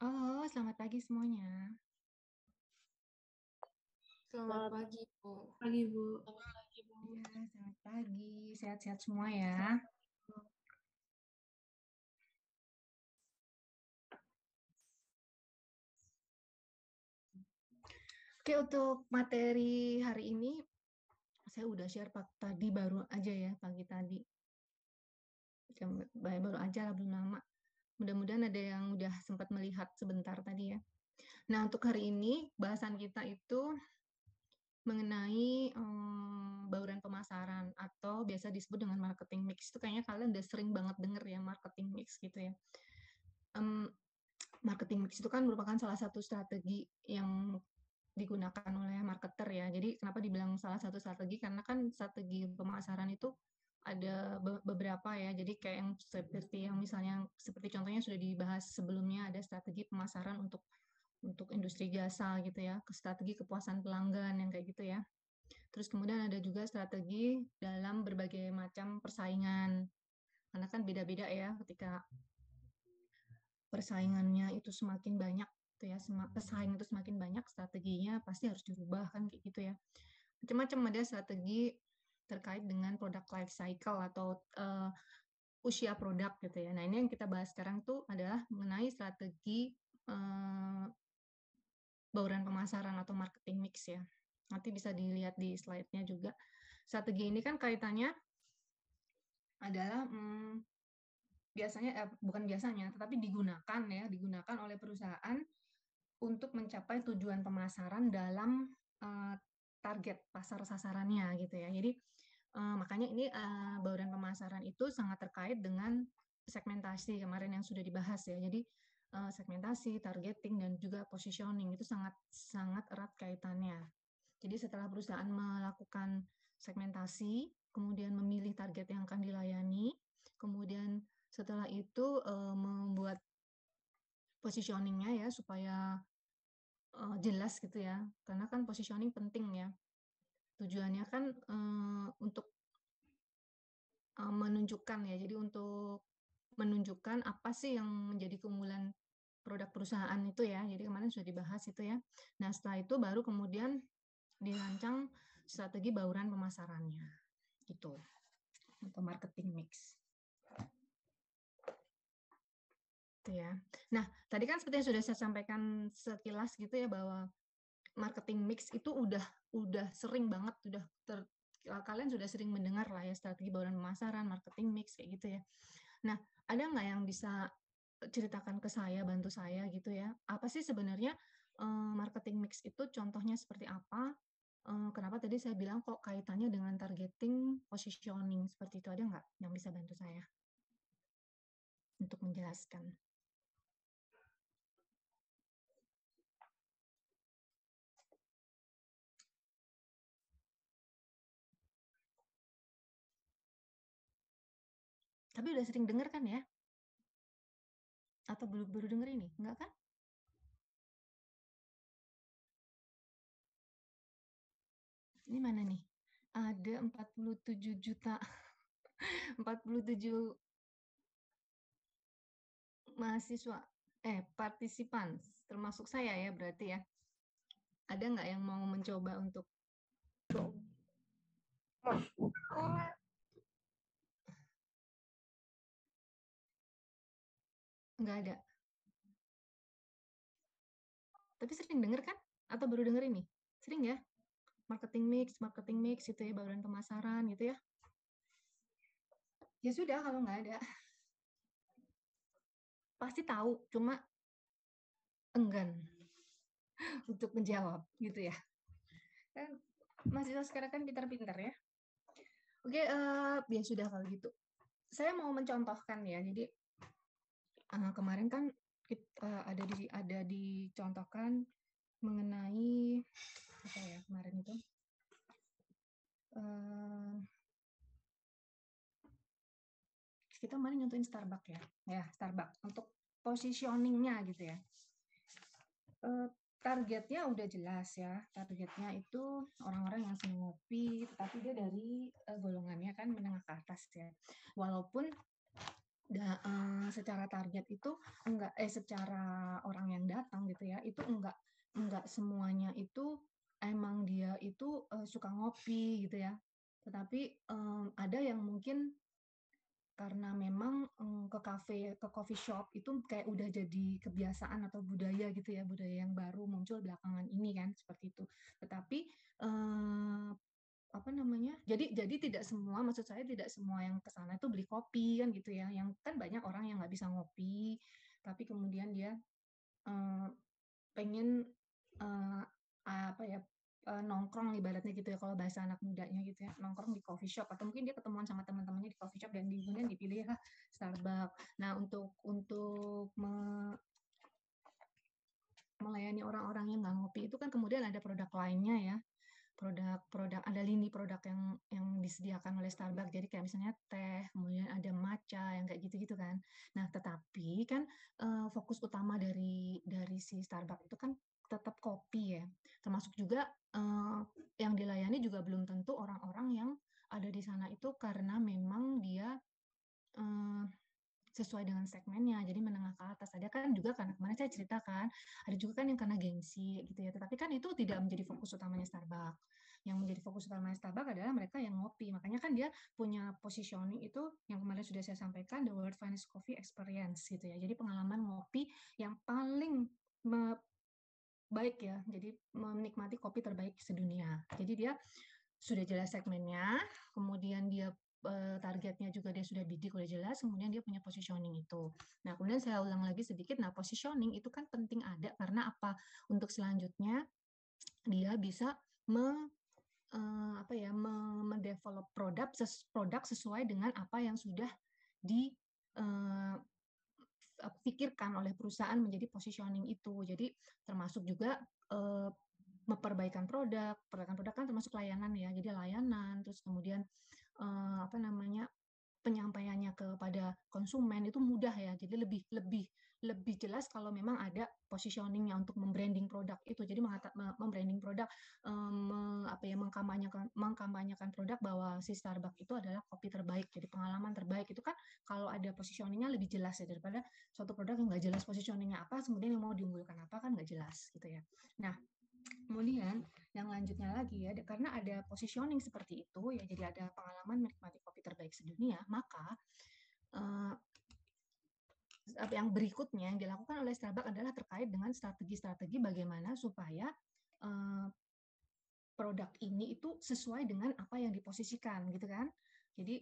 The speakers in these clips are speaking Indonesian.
Halo, selamat pagi semuanya. Selamat Selamat pagi, Bu. pagi, Bu. Iya, selamat pagi. Sehat-sehat semua ya. Oke, untuk materi hari ini saya udah share tadi baru aja ya, pagi tadi. Baru aja lah, belum lama. Mudah-mudahan ada yang udah sempat melihat sebentar tadi ya. Nah, untuk hari ini bahasan kita itu mengenai bauran pemasaran atau biasa disebut dengan marketing mix. Itu kayaknya kalian udah sering banget denger ya marketing mix gitu ya. Marketing mix itu kan merupakan salah satu strategi yang digunakan oleh marketer ya. Jadi kenapa dibilang salah satu strategi? Karena kan strategi pemasaran itu ada beberapa ya. Jadi kayak yang seperti yang misalnya seperti contohnya sudah dibahas sebelumnya, ada strategi pemasaran untuk industri jasa gitu ya, strategi kepuasan pelanggan yang kayak gitu ya. Terus kemudian ada juga strategi dalam berbagai macam persaingan. Karena kan beda-beda ya ketika persaingannya itu semakin banyak gitu ya, pesaing itu semakin banyak, strateginya pasti harus dirubah kan kayak gitu ya. Macam-macam ada strategi terkait dengan product life cycle atau usia produk gitu ya. Nah, ini yang kita bahas sekarang tuh adalah mengenai strategi bauran pemasaran atau marketing mix ya. Nanti bisa dilihat di slide-nya juga. Strategi ini kan kaitannya adalah bukan biasanya, tetapi digunakan oleh perusahaan untuk mencapai tujuan pemasaran dalam target pasar sasarannya gitu ya. Jadi makanya ini bauran pemasaran itu sangat terkait dengan segmentasi kemarin yang sudah dibahas ya. Jadi segmentasi, targeting dan juga positioning itu sangat sangat erat kaitannya. Jadi setelah perusahaan melakukan segmentasi, kemudian memilih target yang akan dilayani, kemudian setelah itu membuat positioningnya ya supaya jelas gitu ya, karena kan positioning penting ya. Tujuannya kan untuk menunjukkan ya, jadi untuk menunjukkan apa sih yang menjadi keunggulan produk perusahaan itu ya. Jadi kemarin sudah dibahas itu ya. Nah setelah itu baru kemudian dirancang strategi bauran pemasarannya gitu atau marketing mix. Gitu ya. Nah tadi kan seperti yang sudah saya sampaikan sekilas gitu ya bahwa marketing mix itu udah sering banget kalian sudah sering mendengar lah ya strategi bauran pemasaran, marketing mix kayak gitu ya. Nah, ada nggak yang bisa ceritakan ke saya, bantu saya gitu ya? Apa sih sebenarnya marketing mix itu contohnya seperti apa? Kenapa tadi saya bilang kok kaitannya dengan targeting, positioning seperti itu, ada nggak yang bisa bantu saya untuk menjelaskan? Tapi udah sering dengar kan ya? Atau baru denger ini? Enggak kan? Ini mana nih? Ada 47 juta, 47 mahasiswa, partisipan, termasuk saya ya berarti ya. Ada nggak yang mau mencoba untuk nggak ada? Tapi sering denger kan? Atau baru denger ini? Sering ya? Marketing mix itu ya, bauran pemasaran gitu ya. Ya sudah kalau nggak ada. Pasti tahu, cuma enggan untuk menjawab gitu ya. Kan mahasiswa sekarang kan pintar-pintar ya. Oke, ya sudah kalau gitu. Saya mau mencontohkan ya. Jadi kemarin kan kita ada dicontohkan mengenai apa ya kemarin itu kita kemarin nyontohin Starbucks ya Starbucks untuk positioningnya gitu ya. Targetnya udah jelas ya, targetnya itu orang-orang yang senang ngopi, tetapi dia dari golongannya kan menengah ke atas ya. Walaupun Secara target itu secara orang yang datang gitu ya, itu enggak semuanya itu emang dia itu, suka ngopi gitu ya. Tetapi, ada yang mungkin karena memang, ke kafe, ke coffee shop itu kayak udah jadi kebiasaan atau budaya gitu ya, budaya yang baru muncul belakangan ini kan, seperti itu. Tetapi, eee, apa namanya, jadi tidak semua, maksud saya tidak semua yang ke sana itu beli kopi kan gitu ya, yang kan banyak orang yang nggak bisa ngopi, tapi kemudian dia, eee, pengen, eee, apa ya, nongkrong ibaratnya gitu ya, kalau bahasa anak mudanya gitu ya, nongkrong di coffee shop atau mungkin dia ketemuan sama teman-temannya di coffee shop dan kemudian dipilih ya Starbucks. Nah, untuk melayani orang-orang yang nggak ngopi itu kan kemudian ada produk lainnya ya, produk-produk ada lini produk yang disediakan oleh Starbucks. Jadi kayak misalnya teh, kemudian ada matcha yang kayak gitu-gitu kan. Nah, tetapi kan, fokus utama dari si Starbucks itu kan tetap kopi ya. Termasuk juga, yang dilayani juga belum tentu orang-orang yang ada di sana itu karena memang dia, eee sesuai dengan segmennya, jadi menengah ke atas. Ada kan juga karena kemarin saya ceritakan, ada juga kan yang karena gengsi gitu ya, tetapi kan itu tidak menjadi fokus utamanya Starbucks. Yang menjadi fokus utamanya Starbucks adalah mereka yang ngopi. Makanya kan dia punya positioning itu yang kemarin sudah saya sampaikan, the world finest coffee experience gitu ya. Jadi pengalaman ngopi yang paling baik ya, jadi menikmati kopi terbaik sedunia. Jadi dia sudah jelas segmennya, kemudian dia, targetnya juga dia sudah bidik, udah jelas, kemudian dia punya positioning itu. Nah, kemudian saya ulang lagi sedikit, nah positioning itu kan penting ada karena apa, untuk selanjutnya dia bisa apa ya, mendevelop produk sesuai dengan apa yang sudah di, eee, pikirkan oleh perusahaan menjadi positioning itu. Jadi termasuk juga, eee, perbaikan produk kan termasuk layanan ya, jadi layanan, terus kemudian, apa namanya, penyampaiannya kepada konsumen itu mudah ya, jadi lebih lebih lebih jelas kalau memang ada positioning-nya untuk mem-branding produk itu. Jadi mem-branding produk, apa ya, mengkampanyekan produk bahwa si Starbucks itu adalah kopi terbaik, jadi pengalaman terbaik. Itu kan kalau ada positioning-nya lebih jelas ya, daripada suatu produk yang nggak jelas positioning-nya apa, kemudian yang mau diunggulkan apa, kan nggak jelas gitu ya. Nah, kemudian yang lanjutnya lagi ya, karena ada positioning seperti itu ya, jadi ada pengalaman menikmati kopi terbaik sedunia, maka eh, yang berikutnya yang dilakukan oleh Starbucks adalah terkait dengan strategi-strategi bagaimana supaya eh, produk ini itu sesuai dengan apa yang diposisikan gitu kan. Jadi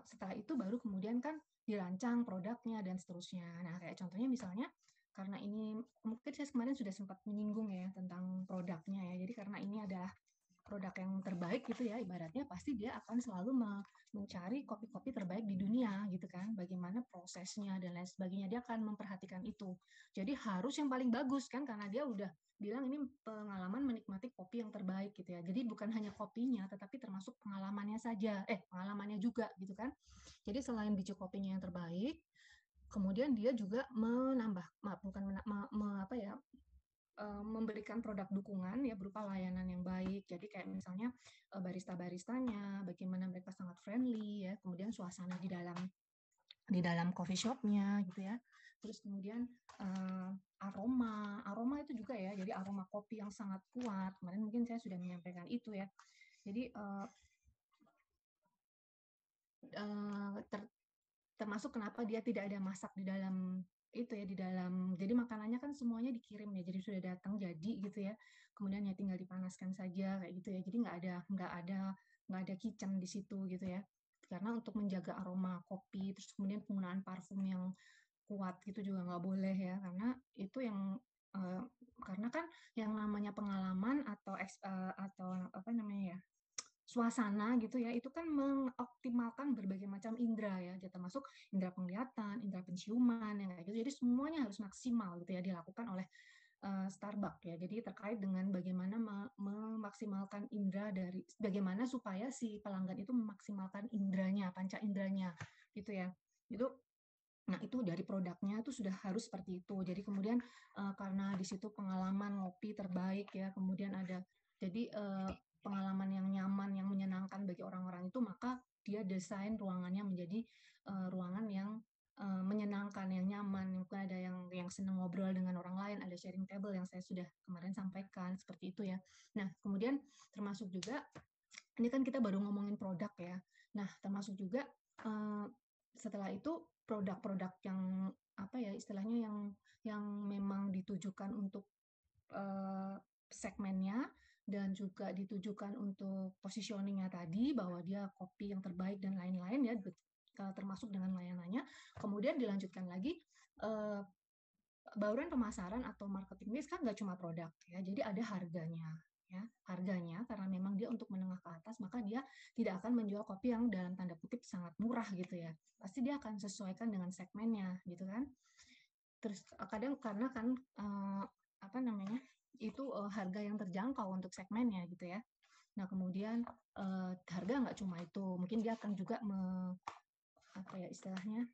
setelah itu baru kemudian kan dirancang produknya dan seterusnya. Nah, kayak contohnya misalnya karena ini mungkin saya kemarin sudah sempat menyinggung ya tentang produknya ya. Jadi karena ini adalah produk yang terbaik gitu ya, ibaratnya pasti dia akan selalu mencari kopi-kopi terbaik di dunia gitu kan, bagaimana prosesnya dan lain sebagainya, dia akan memperhatikan itu. Jadi harus yang paling bagus kan, karena dia udah bilang ini pengalaman menikmati kopi yang terbaik gitu ya. Jadi bukan hanya kopinya, tetapi termasuk pengalamannya saja, pengalamannya juga gitu kan. Jadi selain biji kopinya yang terbaik, kemudian dia juga menambah, maaf, bukan apa ya, memberikan produk dukungan ya berupa layanan yang baik. Jadi kayak misalnya barista-baristanya, bagaimana mereka sangat friendly ya, kemudian suasana di dalam coffee shopnya gitu ya. Terus kemudian aroma itu juga ya. Jadi aroma kopi yang sangat kuat. Kemarin mungkin saya sudah menyampaikan itu ya. Jadi ter, termasuk kenapa dia tidak ada masak di dalam itu ya, di dalam, jadi makanannya kan semuanya dikirim ya, jadi sudah datang jadi gitu ya, kemudian ya tinggal dipanaskan saja kayak gitu ya, jadi nggak ada kitchen di situ gitu ya, karena untuk menjaga aroma kopi, terus kemudian penggunaan parfum yang kuat gitu juga nggak boleh ya, karena itu yang eh, karena kan yang namanya pengalaman atau apa namanya ya, suasana gitu ya, itu kan mengoptimalkan berbagai macam indera ya, termasuk indera penglihatan, indera penciuman, yang kayak gitu. Jadi semuanya harus maksimal gitu ya dilakukan oleh Starbucks ya. Jadi terkait dengan bagaimana memaksimalkan indera dari bagaimana supaya si pelanggan itu memaksimalkan inderanya, panca inderanya gitu ya. Itu Nah, itu dari produknya itu sudah harus seperti itu. Jadi kemudian karena di situ pengalaman ngopi terbaik ya, kemudian ada jadi pengalaman yang nyaman, yang menyenangkan bagi orang-orang itu, maka dia desain ruangannya menjadi ruangan yang menyenangkan, yang nyaman, mungkin ada yang senang ngobrol dengan orang lain, ada sharing table yang saya sudah kemarin sampaikan, seperti itu ya. Nah, kemudian termasuk juga, ini kan kita baru ngomongin produk ya. Nah, termasuk juga setelah itu produk-produk yang apa ya istilahnya yang memang ditujukan untuk segmennya dan juga ditujukan untuk positioningnya tadi bahwa dia kopi yang terbaik dan lain-lain ya, termasuk dengan layanannya. Kemudian dilanjutkan lagi bauran pemasaran atau marketing mix kan nggak cuma produk ya, jadi ada harganya ya, harganya karena memang dia untuk menengah ke atas, maka dia tidak akan menjual kopi yang dalam tanda kutip sangat murah gitu ya, pasti dia akan sesuaikan dengan segmennya gitu kan. Terus kadang karena kan apa namanya itu harga yang terjangkau untuk segmennya gitu ya. Nah kemudian harga nggak cuma itu, mungkin dia akan juga apa ya istilahnya,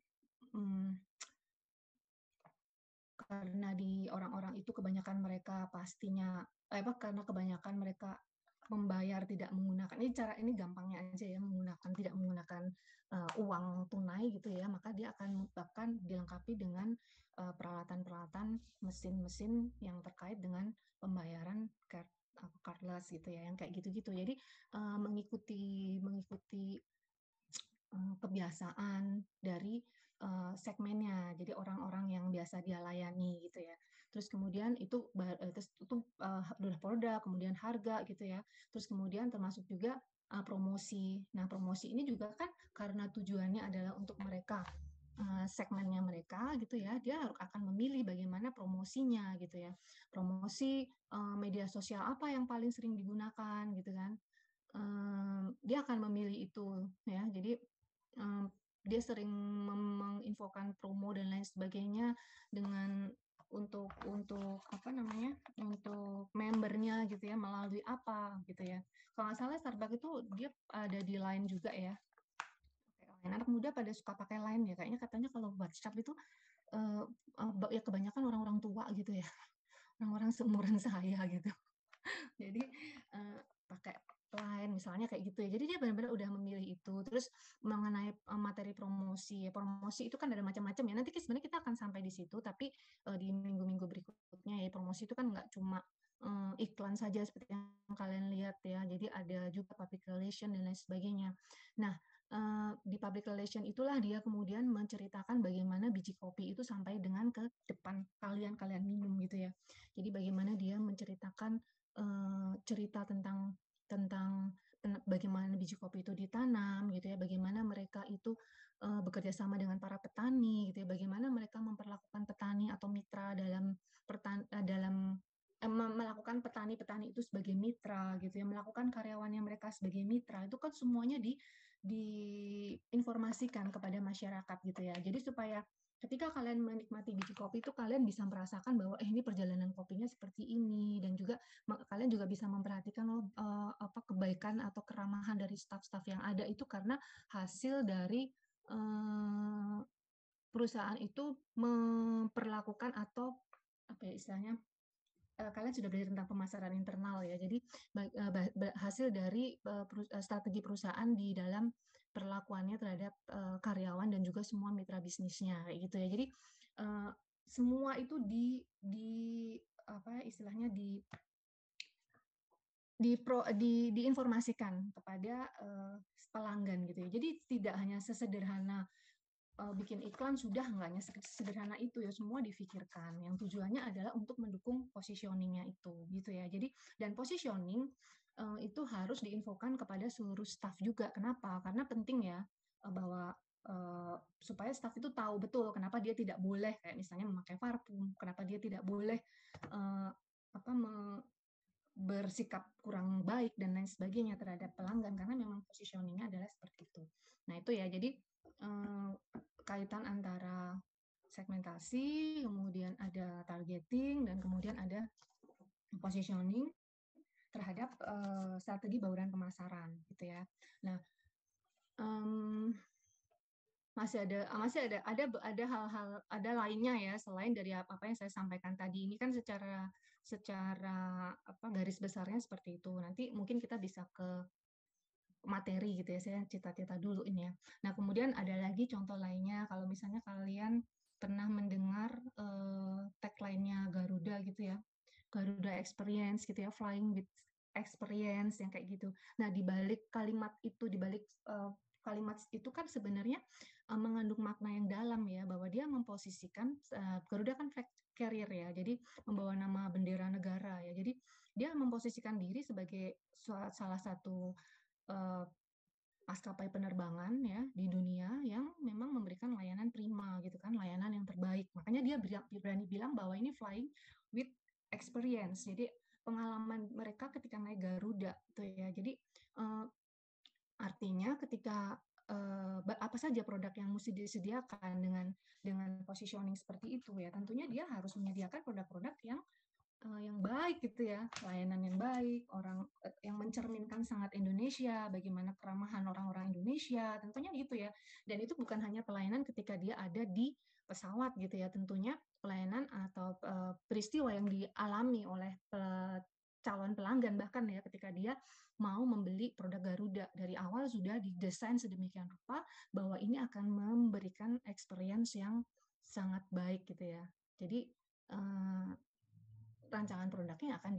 karena di orang-orang itu kebanyakan mereka pastinya karena kebanyakan mereka membayar tidak menggunakan, ini cara ini gampangnya aja ya, tidak menggunakan uang tunai gitu ya, maka dia akan bahkan dilengkapi dengan peralatan-peralatan mesin-mesin yang terkait dengan pembayaran cardless gitu ya, yang kayak gitu-gitu. Jadi mengikuti kebiasaan dari segmennya, jadi orang-orang yang biasa dia layani gitu ya. Terus kemudian itu udah produk, kemudian harga gitu ya. Terus kemudian termasuk juga promosi. Nah promosi ini juga kan karena tujuannya adalah untuk mereka segmennya mereka gitu ya, dia akan memilih bagaimana promosinya gitu ya. Promosi media sosial apa yang paling sering digunakan gitu kan. Dia akan memilih itu ya. Jadi dia sering menginfokan promo dan lain sebagainya dengan untuk apa namanya untuk membernya gitu ya, melalui apa gitu ya. Kalau nggak salah Starbucks itu dia ada di Line juga ya. Anak muda pada suka pakai Line ya, kayaknya katanya kalau WhatsApp itu ya kebanyakan orang-orang tua gitu ya, orang-orang seumuran saya gitu. Jadi pakai Line misalnya kayak gitu ya. Jadi dia benar-benar udah memilih itu. Terus mengenai materi promosi, promosi itu kan ada macam-macam ya. Nanti sebenarnya kita akan sampai di situ, tapi di minggu-minggu berikutnya ya, promosi itu kan nggak cuma iklan saja seperti yang kalian lihat ya. Jadi ada juga public relation dan lain sebagainya. Nah, di public relation itulah dia kemudian menceritakan bagaimana biji kopi itu sampai dengan ke depan kalian minum gitu ya. Jadi bagaimana dia menceritakan cerita tentang bagaimana biji kopi itu ditanam gitu ya, bagaimana mereka itu bekerja sama dengan para petani gitu ya, bagaimana mereka memperlakukan petani atau mitra dalam melakukan petani-petani itu sebagai mitra gitu ya, melakukan karyawannya mereka sebagai mitra, itu kan semuanya diinformasikan kepada masyarakat gitu ya. Jadi supaya ketika kalian menikmati biji kopi itu kalian bisa merasakan bahwa ini perjalanan kopinya seperti ini, dan juga kalian juga bisa memperhatikan apa kebaikan atau keramahan dari staf-staf yang ada itu karena hasil dari perusahaan itu memperlakukan atau apa ya istilahnya, kalian sudah belajar tentang pemasaran internal ya. Jadi hasil dari strategi perusahaan di dalam perlakuannya terhadap karyawan dan juga semua mitra bisnisnya kayak gitu ya. Jadi semua itu di apa istilahnya diinformasikan kepada pelanggan gitu ya. Jadi tidak hanya sesederhana bikin iklan sudah, nggak hanya sederhana itu ya, semua difikirkan. Yang tujuannya adalah untuk mendukung positioningnya itu gitu ya. Jadi dan positioning itu harus diinfokan kepada seluruh staff juga. Kenapa? Karena penting ya bahwa supaya staff itu tahu betul kenapa dia tidak boleh kayak misalnya memakai parfum, kenapa dia tidak boleh apa bersikap kurang baik dan lain sebagainya terhadap pelanggan, karena memang positioningnya adalah seperti itu. Nah itu ya, jadi kaitan antara segmentasi, kemudian ada targeting, dan kemudian ada positioning terhadap strategi bauran pemasaran gitu ya. Nah ada hal-hal ada lainnya ya selain dari apa yang saya sampaikan tadi. Ini kan secara apa garis besarnya seperti itu. Nanti mungkin kita bisa ke materi gitu ya, saya cita-cita dulu ini ya. Nah, kemudian ada lagi contoh lainnya, kalau misalnya kalian pernah mendengar tagline-nya Garuda gitu ya, Garuda Experience gitu ya, Flying with Experience yang kayak gitu. Nah, di balik kalimat itu, di balik kalimat itu kan sebenarnya mengandung makna yang dalam ya, bahwa dia memposisikan Garuda kan flag carrier ya, jadi membawa nama bendera negara ya. Jadi dia memposisikan diri sebagai salah satu uh, maskapai penerbangan ya di dunia yang memang memberikan layanan prima gitu kan, layanan yang terbaik. Makanya dia berani bilang bahwa ini flying with experience. Jadi pengalaman mereka ketika naik Garuda gitu ya. Jadi uh, artinya ketika apa saja produk yang mesti disediakan dengan positioning seperti itu ya, tentunya dia harus menyediakan produk-produk yang baik gitu ya, layanan yang baik, orang yang mencerminkan sangat Indonesia, bagaimana keramahan orang-orang Indonesia, tentunya gitu ya. Dan itu bukan hanya pelayanan ketika dia ada di pesawat gitu ya, tentunya pelayanan atau peristiwa yang dialami oleh calon pelanggan bahkan ya ketika dia mau membeli produk Garuda dari awal sudah didesain sedemikian rupa bahwa ini akan memberikan experience yang sangat baik gitu ya. Jadi rancangan produknya akan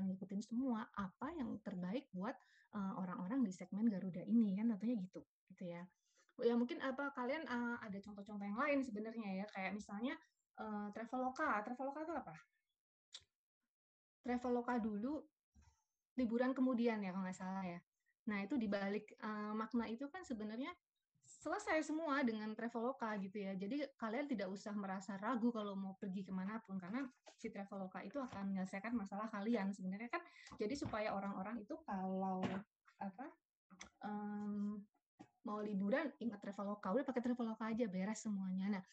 ngikutin semua apa yang terbaik buat orang-orang di segmen Garuda ini kan tentunya gitu ya. Ya mungkin apa kalian ada contoh-contoh yang lain sebenarnya ya kayak misalnya Traveloka. Traveloka itu apa? Traveloka dulu liburan kemudian ya kalau nggak salah ya. Nah itu dibalik makna itu kan sebenarnya selesai semua dengan Traveloka gitu ya. Jadi kalian tidak usah merasa ragu kalau mau pergi kemanapun karena si Traveloka itu akan menyelesaikan masalah kalian sebenarnya kan. Jadi supaya orang-orang itu kalau apa um, mau liburan ingat Traveloka, udah pakai Traveloka aja beres semuanya. Nah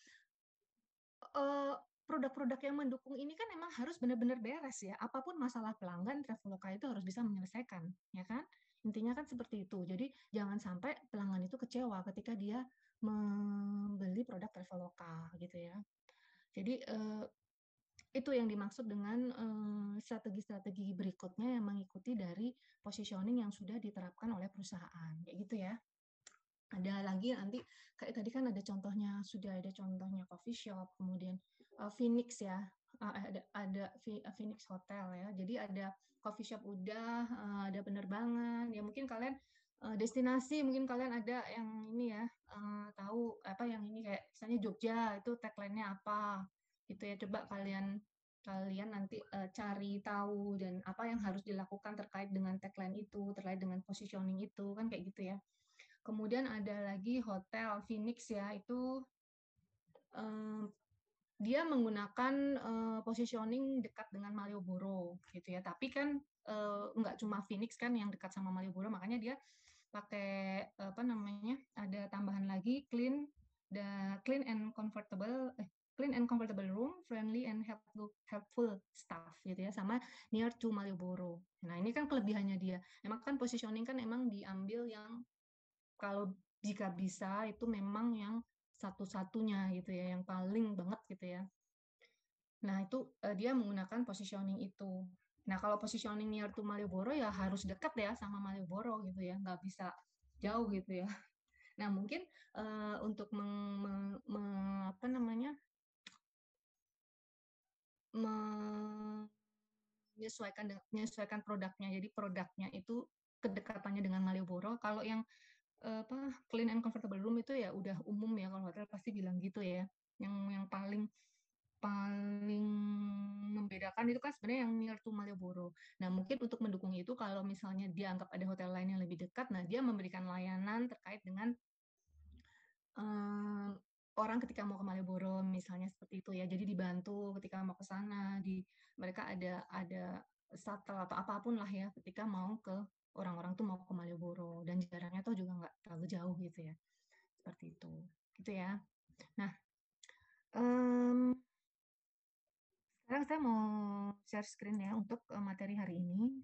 produk-produk yang mendukung ini kan emang harus benar-benar beres ya. Apapun masalah pelanggan, Traveloka itu harus bisa menyelesaikan, ya kan? Intinya kan seperti itu. Jadi jangan sampai pelanggan itu kecewa ketika dia membeli produk Traveloka gitu ya. Jadi itu yang dimaksud dengan strategi-strategi berikutnya yang mengikuti dari positioning yang sudah diterapkan oleh perusahaan, kayak gitu ya. Ada lagi nanti kayak tadi kan ada contohnya, sudah ada contohnya coffee shop, kemudian Phoenix ya, ada Phoenix Hotel ya. Jadi ada coffee shop udah, ada penerbangan. Ya mungkin kalian destinasi, mungkin kalian ada yang ini ya, tahu apa yang ini kayak misalnya Jogja itu tagline-nya apa gitu ya. Coba kalian kalian nanti cari tahu dan apa yang harus dilakukan terkait dengan tagline itu, terkait dengan positioning itu kan kayak gitu ya. Kemudian ada lagi Hotel Phoenix ya, itu dia menggunakan positioning dekat dengan Malioboro gitu ya. Tapi kan nggak cuma Phoenix kan yang dekat sama Malioboro, makanya dia pakai apa namanya? Ada tambahan lagi clean and comfortable room, friendly and helpful staff gitu ya, sama near to Malioboro. Nah, ini kan kelebihannya dia. Emang kan positioning kan emang diambil yang kalau jika bisa itu memang yang satu-satunya gitu ya, yang paling banget gitu ya. Nah, itu dia menggunakan positioning itu. Nah, kalau positioning near to Malioboro ya harus dekat ya sama Malioboro gitu ya, nggak bisa jauh gitu ya. Nah, mungkin untuk apa namanya menyesuaikan produknya. Jadi produknya itu kedekatannya dengan Malioboro. Kalau yang apa clean and comfortable room itu ya udah umum ya kalau hotel pasti bilang gitu ya. Yang paling paling membedakan itu kan sebenarnya yang near to Malioboro. Nah, mungkin untuk mendukung itu kalau misalnya dia anggap ada hotel lain yang lebih dekat, nah dia memberikan layanan terkait dengan um, orang ketika mau ke Malioboro misalnya seperti itu ya. Jadi dibantu ketika mau ke sana, mereka ada shuttle atau apapun lah ya ketika mau ke orang-orang tuh mau ke Malioboro dan jaraknya tuh juga nggak terlalu jauh gitu ya. Seperti itu. Gitu ya. Nah, um, sekarang saya mau share screen ya untuk materi hari ini.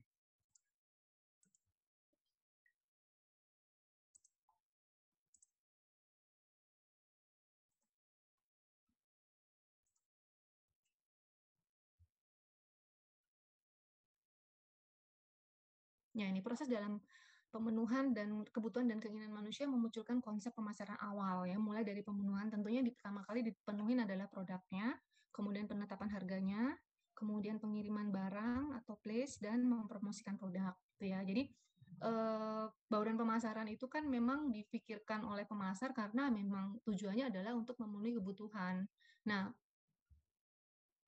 Ya, ini proses dalam pemenuhan dan kebutuhan dan keinginan manusia memunculkan konsep pemasaran awal ya, mulai dari pemenuhan tentunya pertama kali dipenuhin adalah produknya, kemudian penetapan harganya, kemudian pengiriman barang atau place dan mempromosikan produk gitu ya. Jadi bauran pemasaran itu kan memang dipikirkan oleh pemasar karena memang tujuannya adalah untuk memenuhi kebutuhan. Nah,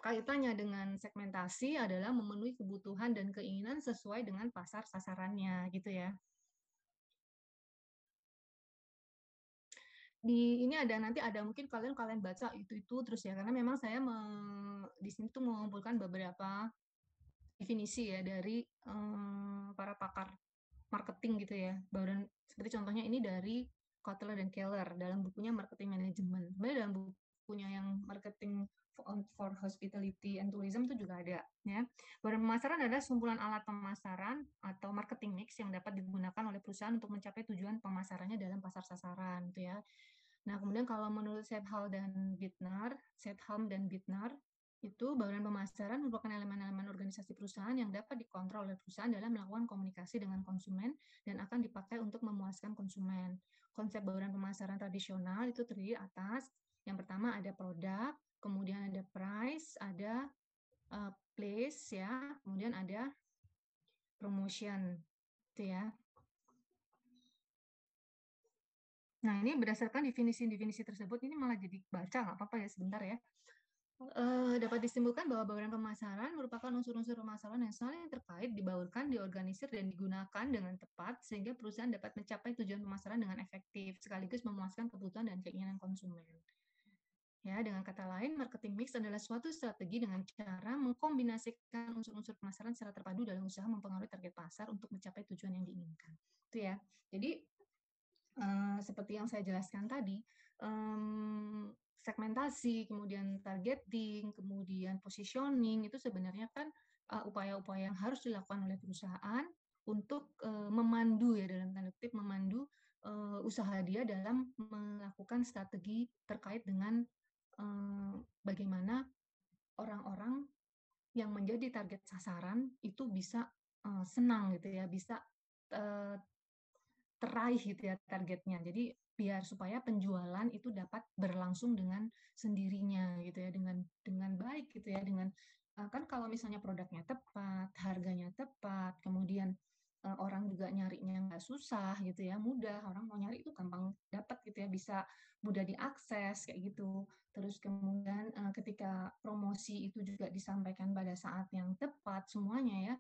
kaitannya dengan segmentasi adalah memenuhi kebutuhan dan keinginan sesuai dengan pasar sasarannya gitu ya. Ini ada nanti ada mungkin kalian baca itu terus ya, karena memang saya di sini tuh mengumpulkan beberapa definisi ya dari para pakar marketing gitu ya. Bauran seperti contohnya ini dari Kotler dan Keller dalam bukunya Marketing Management. Sebenarnya dalam bukunya yang Marketing for Hospitality and Tourism itu juga ada ya. Bauran pemasaran adalah kumpulan alat pemasaran atau marketing mix yang dapat digunakan oleh perusahaan untuk mencapai tujuan pemasarannya dalam pasar sasaran gitu ya. Nah, kemudian kalau menurut Setham dan Bittner, itu bauran pemasaran merupakan elemen-elemen organisasi perusahaan yang dapat dikontrol oleh perusahaan dalam melakukan komunikasi dengan konsumen dan akan dipakai untuk memuaskan konsumen. Konsep bauran pemasaran tradisional itu terdiri atas yang pertama ada produk, kemudian ada price, ada place ya, kemudian ada promotion, itu ya. Nah, ini berdasarkan definisi-definisi tersebut, ini malah jadi baca, nggak apa-apa ya, sebentar ya. Dapat disimpulkan bahwa bauran pemasaran merupakan unsur-unsur pemasaran yang saling terkait, dibaurkan, diorganisir, dan digunakan dengan tepat, sehingga perusahaan dapat mencapai tujuan pemasaran dengan efektif, sekaligus memuaskan kebutuhan dan keinginan konsumen. Ya, dengan kata lain, marketing mix adalah suatu strategi dengan cara mengkombinasikan unsur-unsur pemasaran secara terpadu dalam usaha mempengaruhi target pasar untuk mencapai tujuan yang diinginkan. Itu ya. Jadi seperti yang saya jelaskan tadi, segmentasi, kemudian targeting, kemudian positioning itu sebenarnya kan upaya-upaya yang harus dilakukan oleh perusahaan untuk memandu ya dalam tanda kutip memandu usaha dia dalam melakukan strategi terkait dengan bagaimana orang-orang yang menjadi target sasaran itu bisa senang gitu ya, bisa uh, teraih gitu ya targetnya. Jadi biar supaya penjualan itu dapat berlangsung dengan sendirinya gitu ya, dengan baik gitu ya, dengan kan kalau misalnya produknya tepat, harganya tepat, kemudian orang juga nyarinya nggak susah gitu ya, mudah, orang mau nyari itu gampang dapat gitu ya, bisa mudah diakses kayak gitu. Terus kemudian ketika promosi itu juga disampaikan pada saat yang tepat semuanya ya,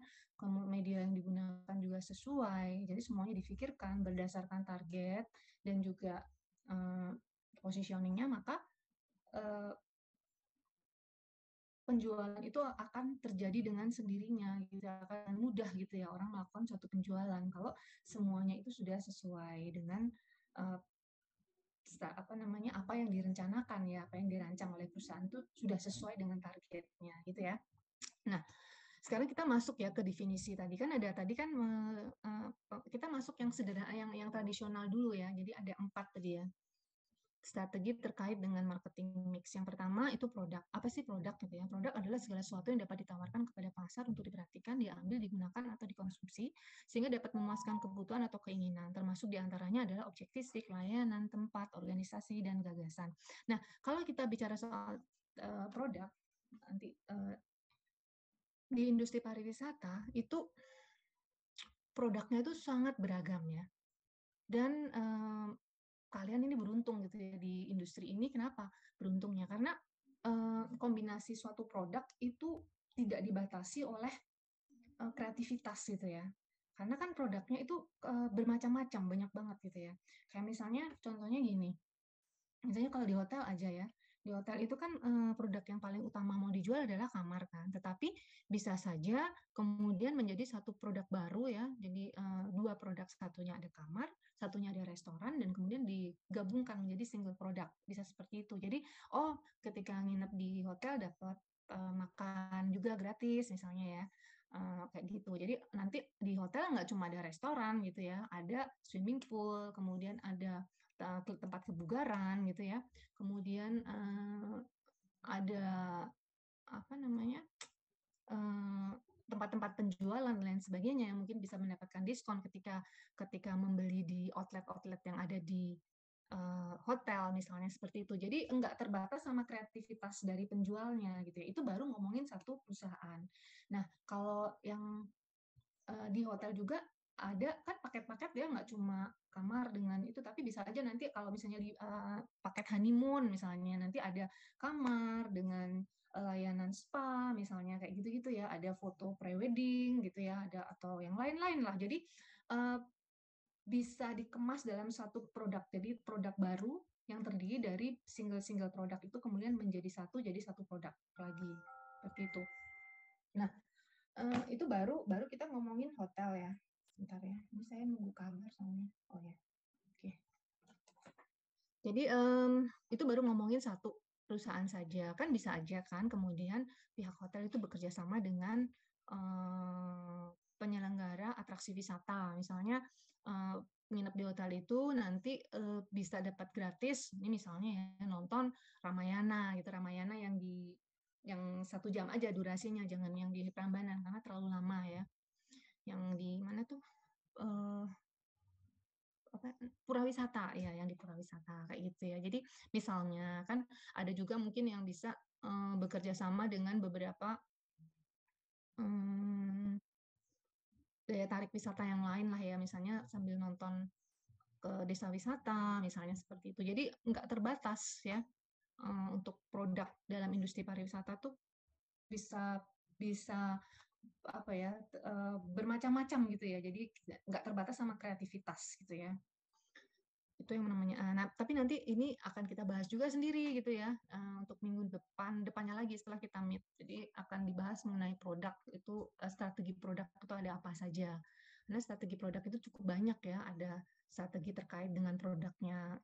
media yang digunakan juga sesuai. Jadi semuanya difikirkan berdasarkan target dan juga positioningnya, maka penjualan itu akan terjadi dengan sendirinya, gitu akan mudah gitu ya orang melakukan suatu penjualan kalau semuanya itu sudah sesuai dengan apa yang direncanakan ya, apa yang dirancang oleh perusahaan itu sudah sesuai dengan targetnya gitu ya. Nah, sekarang kita masuk ya ke definisi tadi kan ada tadi kan kita masuk yang sederhana yang tradisional dulu ya. Jadi ada 4 tadi ya. Strategi terkait dengan marketing mix. Yang pertama itu produk. Apa sih produk gitu ya? Produk adalah segala sesuatu yang dapat ditawarkan kepada pasar untuk diperhatikan, diambil, digunakan atau dikonsumsi sehingga dapat memuaskan kebutuhan atau keinginan. Termasuk diantaranya adalah objek fisik, layanan, tempat, organisasi dan gagasan. Nah, kalau kita bicara soal produk nanti di industri pariwisata itu produknya itu sangat beragam ya. Dan kalian ini beruntung gitu ya di industri ini. Kenapa beruntungnya? Karena kombinasi suatu produk itu tidak dibatasi oleh kreativitas gitu ya. Karena kan produknya itu bermacam-macam, banyak banget gitu ya. Kayak misalnya contohnya gini, misalnya kalau di hotel aja ya, di hotel itu kan produk yang paling utama mau dijual adalah kamar kan, tetapi bisa saja kemudian menjadi satu produk baru ya, jadi dua produk, satunya ada kamar, satunya ada restoran, dan kemudian digabungkan menjadi single produk, bisa seperti itu. Jadi ketika nginep di hotel dapat makan juga gratis misalnya ya, kayak gitu. Jadi nanti di hotel nggak cuma ada restoran gitu ya, ada swimming pool, kemudian ada tempat kebugaran gitu ya. Kemudian ada apa namanya tempat-tempat penjualan dan lain sebagainya yang mungkin bisa mendapatkan diskon ketika membeli di outlet-outlet yang ada di hotel misalnya seperti itu. Jadi enggak terbatas sama kreativitas dari penjualnya gitu ya. Itu baru ngomongin satu perusahaan. Nah, kalau yang di hotel juga ada kan paket-paket ya, nggak cuma kamar dengan itu, tapi bisa aja nanti kalau misalnya di paket honeymoon misalnya, nanti ada kamar dengan layanan spa misalnya kayak gitu-gitu ya, ada foto prewedding gitu ya, ada atau yang lain-lain lah. Jadi uh, bisa dikemas dalam satu produk. Jadi produk baru yang terdiri dari single-single produk itu kemudian menjadi satu produk lagi seperti itu. Nah, itu baru kita ngomongin hotel ya. Bentar ya, ini saya nunggu kabar soalnya. Oh ya, oke. Jadi itu baru ngomongin satu perusahaan saja. Kan bisa aja kan kemudian pihak hotel itu bekerja sama dengan penyelenggara atraksi wisata. Misalnya nginep di hotel itu nanti bisa dapat gratis. Ini misalnya ya nonton Ramayana gitu, Ramayana yang 1 jam aja durasinya, jangan yang di Prambanan karena terlalu lama ya. Yang di mana tuh pura wisata ya, yang di pura wisata kayak gitu ya. Jadi misalnya kan ada juga mungkin yang bisa bekerja sama dengan beberapa daya tarik wisata yang lain lah ya, misalnya sambil nonton ke desa wisata misalnya seperti itu. Jadi nggak terbatas ya, untuk produk dalam industri pariwisata tuh bisa bisa apa ya, bermacam-macam gitu ya. Jadi nggak terbatas sama kreativitas gitu ya. Itu yang namanya. Nah, tapi nanti ini akan kita bahas juga sendiri gitu ya, untuk minggu depannya lagi setelah kita meet. Jadi akan dibahas mengenai produk itu, strategi produk itu ada apa saja. Karena strategi produk itu cukup banyak ya, ada strategi terkait dengan produknya,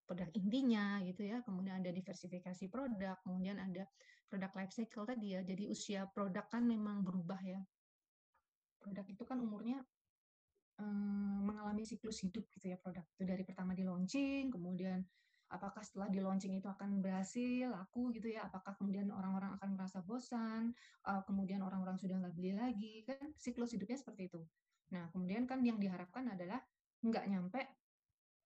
produk intinya gitu ya, kemudian ada diversifikasi produk, kemudian ada produk life cycle tadi ya. Jadi usia produk kan memang berubah ya. Produk itu kan umurnya mengalami siklus hidup gitu ya produk itu, dari pertama di launching, kemudian apakah setelah di launching itu akan berhasil laku gitu ya, apakah kemudian orang-orang akan merasa bosan, kemudian orang-orang sudah nggak beli lagi, kan siklus hidupnya seperti itu. Nah kemudian kan yang diharapkan adalah nggak nyampe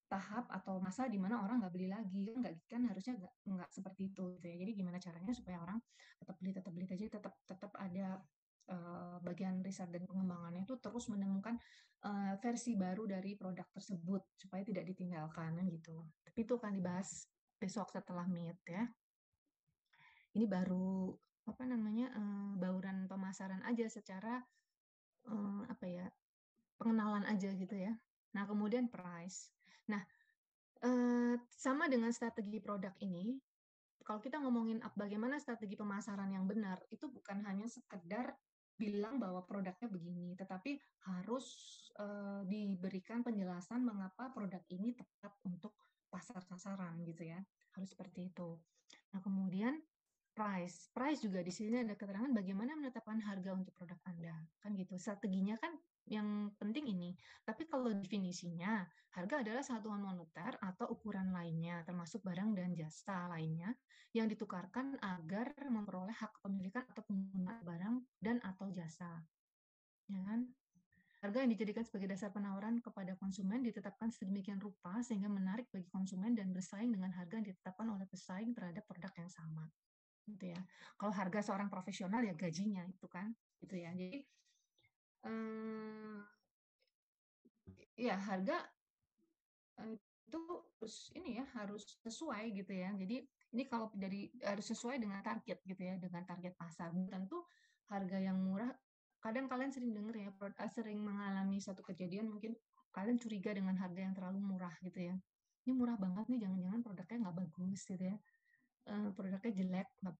tahap atau masa di mana orang nggak beli lagi, kan harusnya nggak seperti itu gitu ya. Jadi gimana caranya supaya orang tetap beli aja, tetap ada bagian riset dan pengembangannya itu terus menemukan versi baru dari produk tersebut supaya tidak ditinggalkan gitu. Tapi itu akan dibahas besok setelah meet ya. Ini baru apa namanya, bauran pemasaran aja secara apa ya, pengenalan aja gitu ya. Nah kemudian price. Nah sama dengan strategi produk ini, kalau kita ngomongin bagaimana strategi pemasaran yang benar, itu bukan hanya sekedar bilang bahwa produknya begini, tetapi harus diberikan penjelasan mengapa produk ini tepat untuk pasar sasaran gitu ya. Harus seperti itu. Nah, kemudian price juga di sini ada keterangan bagaimana menetapkan harga untuk produk Anda. Kan gitu. Strateginya kan yang penting ini. Tapi kalau definisinya, harga adalah satuan moneter atau ukuran lainnya, termasuk barang dan jasa lainnya yang ditukarkan agar memperoleh hak kepemilikan atau penggunaan barang dan atau jasa. Ya kan? Harga yang dijadikan sebagai dasar penawaran kepada konsumen ditetapkan sedemikian rupa sehingga menarik bagi konsumen dan bersaing dengan harga yang ditetapkan oleh pesaing terhadap produk yang sama. Gitu ya. Kalau harga seorang profesional ya gajinya itu kan, gitu ya. Jadi ya harga itu harus ini ya, harus sesuai gitu ya. Jadi ini kalau dari harus sesuai dengan target gitu ya, dengan target pasar. Tentu harga yang murah, kadang kalian sering dengar ya, sering mengalami satu kejadian mungkin kalian curiga dengan harga yang terlalu murah gitu ya. Ini murah banget nih, jangan-jangan produknya nggak bagus gitu ya. Produknya jelek, nggak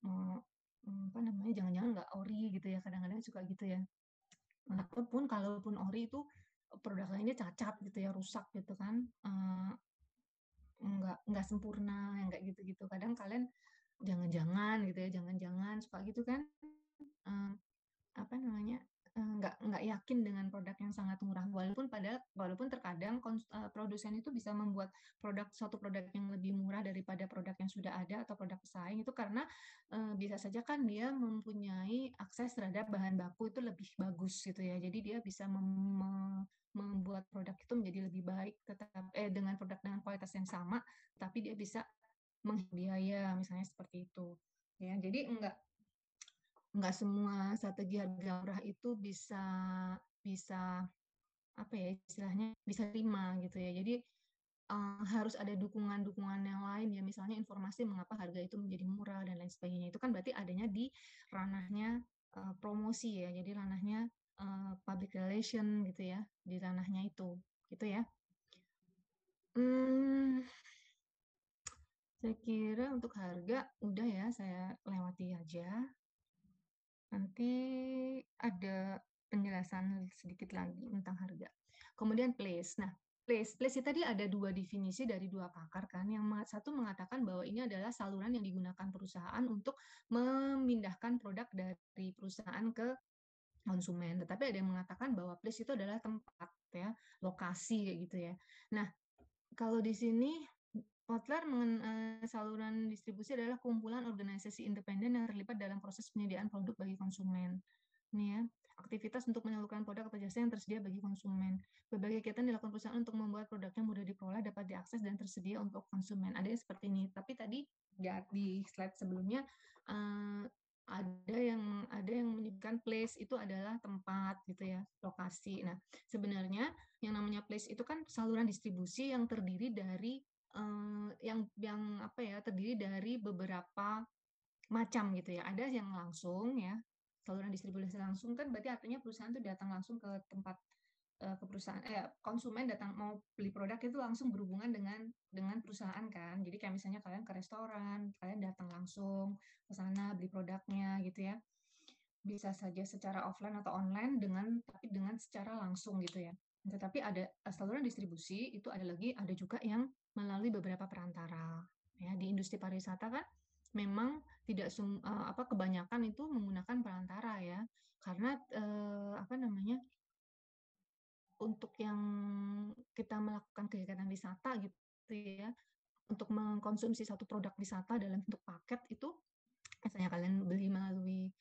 apa namanya, jangan-jangan nggak ori gitu ya, kadang-kadang suka gitu ya. Ataupun kalaupun ori itu produk lainnya cacat gitu ya, rusak gitu kan, nggak sempurna yang kayak gitu-gitu. Kadang kalian jangan-jangan gitu ya, jangan-jangan suka gitu kan, apa namanya, nggak yakin dengan produk yang sangat murah, walaupun terkadang produsen itu bisa membuat suatu produk yang lebih murah daripada produk yang sudah ada atau produk pesaing itu karena bisa saja kan dia mempunyai akses terhadap bahan baku itu lebih bagus gitu ya. Jadi dia bisa membuat produk itu menjadi lebih baik dengan produk dengan kualitas yang sama, tapi dia bisa biaya misalnya seperti itu. Ya, jadi enggak semua strategi harga murah itu bisa bisa apa ya istilahnya bisa terima gitu ya. Jadi harus ada dukungan-dukungan yang lain ya, misalnya informasi mengapa harga itu menjadi murah dan lain sebagainya. Itu kan berarti adanya di ranahnya promosi ya, jadi ranahnya public relation gitu ya, di ranahnya itu, gitu ya. Saya kira untuk harga udah ya, saya lewati aja. Nanti ada penjelasan sedikit lagi tentang harga. Kemudian place. Nah, place tadi ada dua definisi dari dua pakar kan. Yang satu mengatakan bahwa ini adalah saluran yang digunakan perusahaan untuk memindahkan produk dari perusahaan ke konsumen. Tetapi ada yang mengatakan bahwa place itu adalah tempat ya, lokasi kayak gitu ya. Nah, kalau di sini Kotler saluran distribusi adalah kumpulan organisasi independen yang terlibat dalam proses penyediaan produk bagi konsumen. Ini ya, aktivitas untuk menyalurkan produk atau jasa yang tersedia bagi konsumen. Berbagai kegiatan dilakukan perusahaan untuk membuat produknya mudah diperoleh, dapat diakses dan tersedia untuk konsumen. Ada yang seperti ini. Tapi tadi ya, di slide sebelumnya ada yang menyebutkan place itu adalah tempat gitu ya, lokasi. Nah, sebenarnya yang namanya place itu kan saluran distribusi yang terdiri dari terdiri dari beberapa macam gitu ya. Ada yang langsung ya, saluran distribusi langsung kan berarti artinya perusahaan itu datang langsung ke tempat ke perusahaan konsumen datang mau beli produk itu langsung berhubungan dengan perusahaan kan. Jadi kayak misalnya kalian ke restoran, kalian datang langsung ke sana beli produknya gitu ya. Bisa saja secara offline atau online tapi dengan secara langsung gitu ya. Tetapi ada saluran distribusi itu ada juga yang melalui beberapa perantara. Ya, di industri pariwisata kan memang tidak kebanyakan itu menggunakan perantara ya. Karena untuk yang kita melakukan kegiatan wisata gitu ya, untuk mengkonsumsi satu produk wisata dalam bentuk paket itu misalnya kalian beli melalui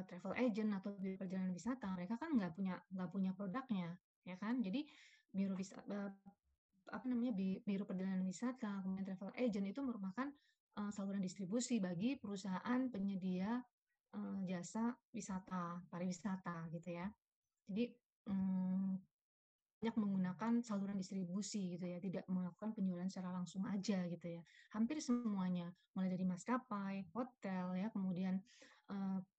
travel agent atau biro perjalanan wisata, mereka kan nggak punya produknya, ya kan? Jadi biro wisata biro perjalanan wisata, kemudian travel agent itu merupakan saluran distribusi bagi perusahaan penyedia jasa wisata, pariwisata gitu ya. Jadi banyak menggunakan saluran distribusi gitu ya, tidak melakukan penjualan secara langsung aja gitu ya. Hampir semuanya, mulai dari maskapai, hotel ya, kemudian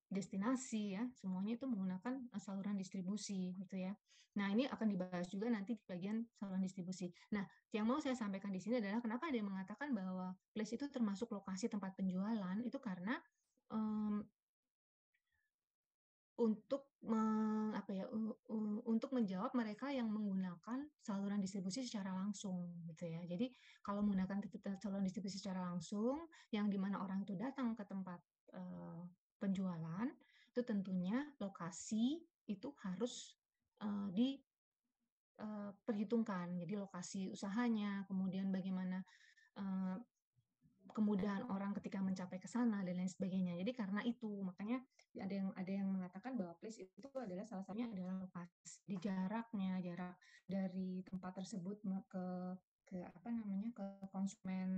destinasi ya, semuanya itu menggunakan saluran distribusi gitu ya. Nah, ini akan dibahas juga nanti di bagian saluran distribusi. Nah, yang mau saya sampaikan di sini adalah kenapa ada yang mengatakan bahwa place itu termasuk lokasi tempat penjualan, itu karena untuk untuk menjawab mereka yang menggunakan saluran distribusi secara langsung gitu ya. Jadi kalau menggunakan saluran distribusi secara langsung, yang dimana orang itu datang ke tempat penjualan, itu tentunya lokasi itu harus diperhitungkan. Jadi lokasi usahanya, kemudian bagaimana kemudahan orang ketika mencapai ke sana dan lain sebagainya. Jadi karena itu makanya ada yang mengatakan bahwa place itu adalah salah satunya adalah lokasi, di jarak dari tempat tersebut ke konsumen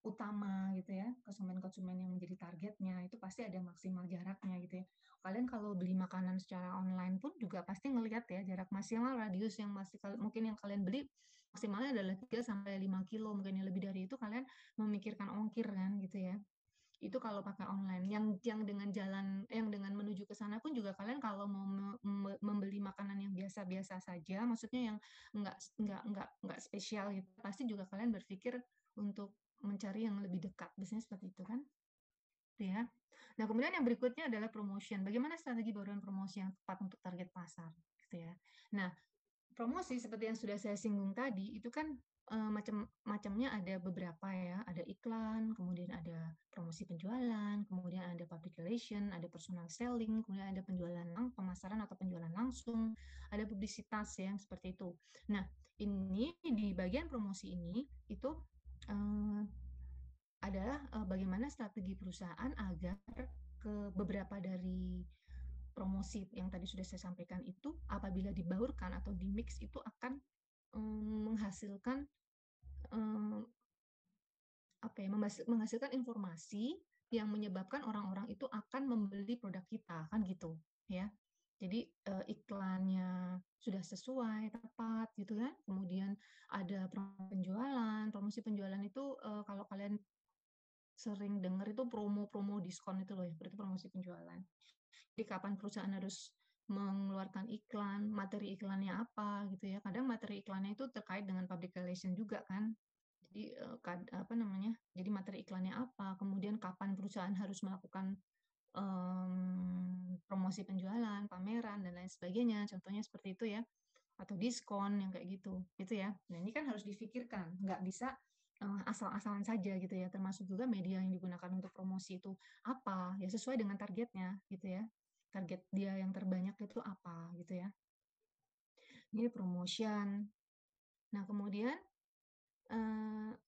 utama gitu ya, konsumen yang menjadi targetnya itu pasti ada maksimal jaraknya gitu ya. Kalian kalau beli makanan secara online pun juga pasti ngelihat ya jarak maksimal, radius yang mungkin yang kalian beli maksimalnya adalah 3 sampai 5 kilo, mungkin yang lebih dari itu kalian memikirkan ongkir kan gitu ya. Itu kalau pakai online. Yang dengan menuju ke sana pun juga kalian kalau mau membeli makanan yang biasa-biasa saja, maksudnya yang enggak spesial gitu, pasti juga kalian berpikir untuk mencari yang lebih dekat. Biasanya seperti itu kan. Ya. Nah, kemudian yang berikutnya adalah promotion. Bagaimana strategi baruan promosi yang tepat untuk target pasar gitu ya. Nah, promosi seperti yang sudah saya singgung tadi itu kan macam-macamnya ada beberapa ya, ada iklan, kemudian ada promosi penjualan, kemudian ada public relation, ada personal selling, kemudian ada penjualan pemasaran atau penjualan langsung, ada publisitas yang seperti itu. Nah, ini di bagian promosi ini itu adalah bagaimana strategi perusahaan agar ke beberapa dari promosi yang tadi sudah saya sampaikan itu apabila dibaurkan atau di-mix itu akan menghasilkan apa ya, menghasilkan informasi yang menyebabkan orang-orang itu akan membeli produk kita, kan gitu ya. Jadi iklannya sudah sesuai, tepat gitu kan. Kemudian ada promosi penjualan itu kalau kalian sering dengar itu promo-promo diskon itu loh ya, berarti promosi penjualan. Jadi kapan perusahaan harus mengeluarkan iklan, materi iklannya apa gitu ya. Kadang materi iklannya itu terkait dengan public relation juga kan. Jadi apa namanya? Jadi materi iklannya apa, kemudian kapan perusahaan harus melakukan promosi penjualan, pameran dan lain sebagainya. Contohnya seperti itu ya. Atau diskon yang kayak gitu ya. Nah, ini kan harus difikirkan, nggak bisa asal-asalan saja gitu ya. Termasuk juga media yang digunakan untuk promosi itu apa, ya sesuai dengan targetnya gitu ya. Target dia yang terbanyak itu apa gitu ya. Ini promotion. Nah, kemudian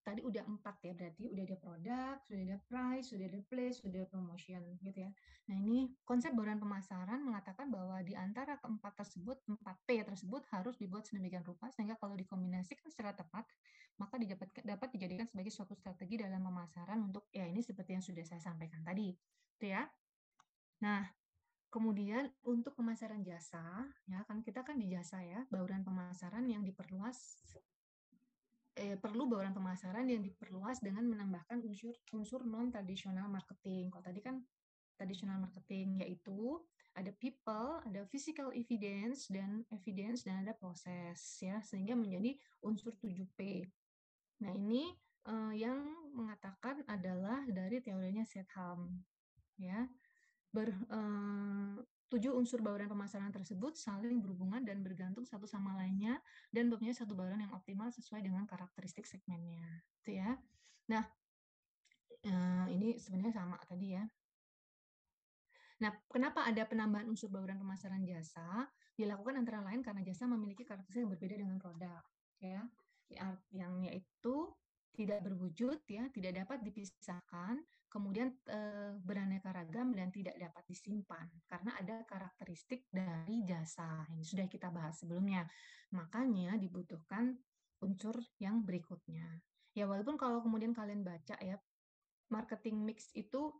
tadi udah 4 ya, berarti udah ada produk, sudah ada price, sudah ada place, sudah ada promotion gitu ya. Nah, ini konsep bauran pemasaran mengatakan bahwa di antara keempat tersebut, 4P tersebut harus dibuat sedemikian rupa sehingga kalau dikombinasikan secara tepat, maka dapat dijadikan sebagai suatu strategi dalam pemasaran untuk ya ini seperti yang sudah saya sampaikan tadi. Itu ya. Nah, kemudian untuk pemasaran jasa, ya kan kita kan di jasa ya, bauran pemasaran yang diperluas perlu bauran pemasaran yang diperluas dengan menambahkan unsur non tradisional marketing. Kalau tadi kan tradisional marketing yaitu ada people, ada physical evidence dan ada proses ya sehingga menjadi unsur 7P. Nah, ini yang mengatakan adalah dari teorinya Setham ya. 7 unsur bauran pemasaran tersebut saling berhubungan dan bergantung satu sama lainnya dan mempunyai satu bauran yang optimal sesuai dengan karakteristik segmennya. Itu ya. Nah, ini sebenarnya sama tadi ya. Nah, kenapa ada penambahan unsur bauran pemasaran jasa? Dilakukan antara lain karena jasa memiliki karakteristik yang berbeda dengan produk, ya. Yang yaitu tidak berwujud, ya, tidak dapat dipisahkan, kemudian beraneka ragam dan tidak dapat disimpan karena ada karakteristik dari jasa yang sudah kita bahas sebelumnya. Makanya dibutuhkan unsur yang berikutnya. Ya, walaupun kalau kemudian kalian baca ya, marketing mix itu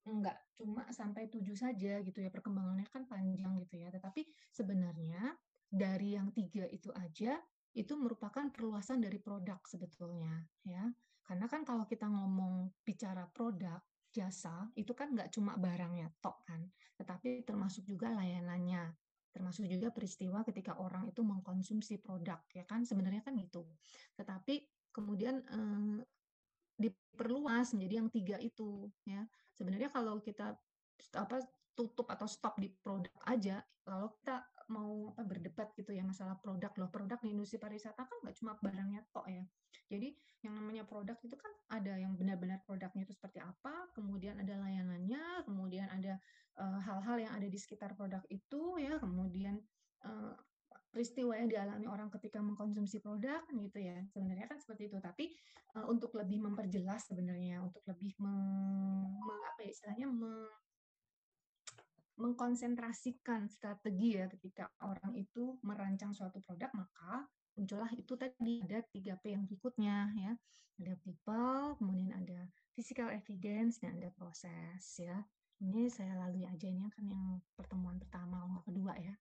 enggak cuma sampai 7 saja gitu ya, perkembangannya kan panjang gitu ya. Tetapi sebenarnya dari yang 3 itu aja, itu merupakan perluasan dari produk sebetulnya ya. Karena kan kalau kita ngomong bicara produk, jasa, itu kan nggak cuma barangnya tok kan, tetapi termasuk juga layanannya, termasuk juga peristiwa ketika orang itu mengkonsumsi produk ya kan, sebenarnya kan gitu. Tetapi kemudian diperluas menjadi yang 3 itu ya. Sebenarnya kalau kita tutup atau stop di produk aja, kalau kita mau berdebat gitu ya masalah produk loh, produk di industri pariwisata kan nggak cuma barangnya tok ya. Jadi yang namanya produk itu kan ada yang benar-benar produknya itu seperti apa, kemudian ada layanannya, kemudian ada hal-hal yang ada di sekitar produk itu ya, kemudian uh, peristiwa yang dialami orang ketika mengkonsumsi produk gitu ya. Sebenarnya kan seperti itu, tapi untuk lebih memperjelas sebenarnya, untuk lebih apa ya istilahnya mengkonsentrasikan strategi ya ketika orang itu merancang suatu produk, maka muncullah itu tadi ada 3P yang berikutnya ya. Ada people, kemudian ada physical evidence dan ada proses ya. Ini saya lalui aja, ini kan yang pertemuan pertama atau kedua ya.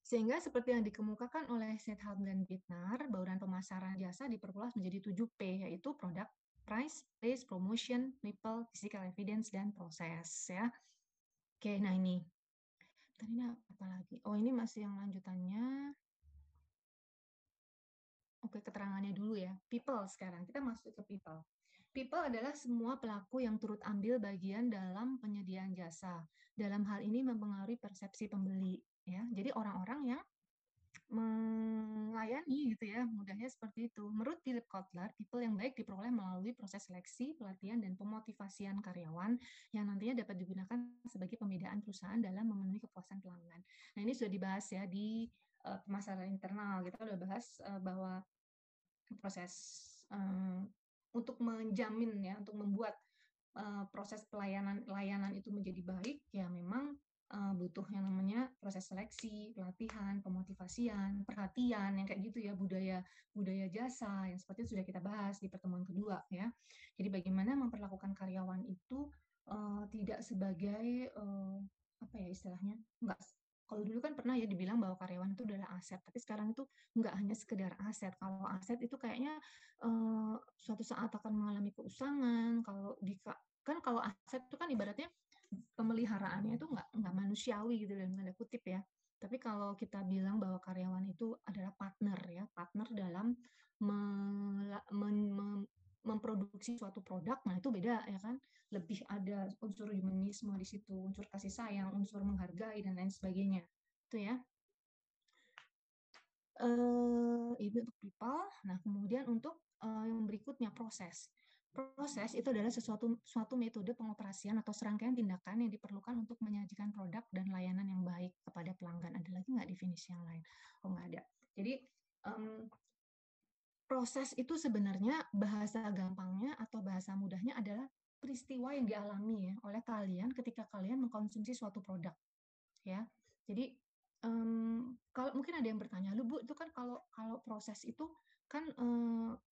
Sehingga seperti yang dikemukakan oleh Setham dan Bittner, bauran pemasaran jasa diperluas menjadi 7P, yaitu produk, price, place, promotion, people, physical evidence, dan proses. Ya. Oke, nah ini. Tadi apa lagi? Oh, ini masih yang lanjutannya. Oke, keterangannya dulu ya. People sekarang, kita masuk ke people. People adalah semua pelaku yang turut ambil bagian dalam penyediaan jasa. Dalam hal ini mempengaruhi persepsi pembeli. Ya, jadi orang-orang yang melayani gitu ya, mudahnya seperti itu. Menurut Philip Kotler, people yang baik diperoleh melalui proses seleksi, pelatihan, dan pemotivasian karyawan yang nantinya dapat digunakan sebagai pembedaan perusahaan dalam memenuhi kepuasan pelanggan. Nah, ini sudah dibahas ya di pemasaran internal. Kita udah bahas bahwa proses untuk menjamin ya, untuk membuat proses layanan itu menjadi baik, ya memang butuh yang namanya proses seleksi, pelatihan, pemotivasian, perhatian, yang kayak gitu ya, budaya jasa, yang seperti itu sudah kita bahas di pertemuan kedua ya. Jadi bagaimana memperlakukan karyawan itu tidak sebagai apa ya istilahnya, enggak, kalau dulu kan pernah ya dibilang bahwa karyawan itu adalah aset, tapi sekarang itu enggak hanya sekedar aset. Kalau aset itu kayaknya suatu saat akan mengalami keusangan. Kalau aset itu kan ibaratnya pemeliharaannya itu nggak manusiawi gitu dalam tanda kutip ya. Tapi kalau kita bilang bahwa karyawan itu adalah partner ya, partner dalam memproduksi suatu produk, nah itu beda ya kan. Lebih ada unsur humanisme di situ, unsur kasih sayang, unsur menghargai dan lain sebagainya. Itu ya. Itu untuk people. Nah, kemudian untuk yang berikutnya proses. Proses itu adalah suatu metode pengoperasian atau serangkaian tindakan yang diperlukan untuk menyajikan produk dan layanan yang baik kepada pelanggan. Ada lagi nggak definisi yang lain? Oh, nggak ada. Jadi, proses itu sebenarnya bahasa gampangnya atau bahasa mudahnya adalah peristiwa yang dialami ya oleh kalian ketika kalian mengkonsumsi suatu produk. Ya, jadi kalau mungkin ada yang bertanya, lu Bu, itu kan kalau kalau proses itu kan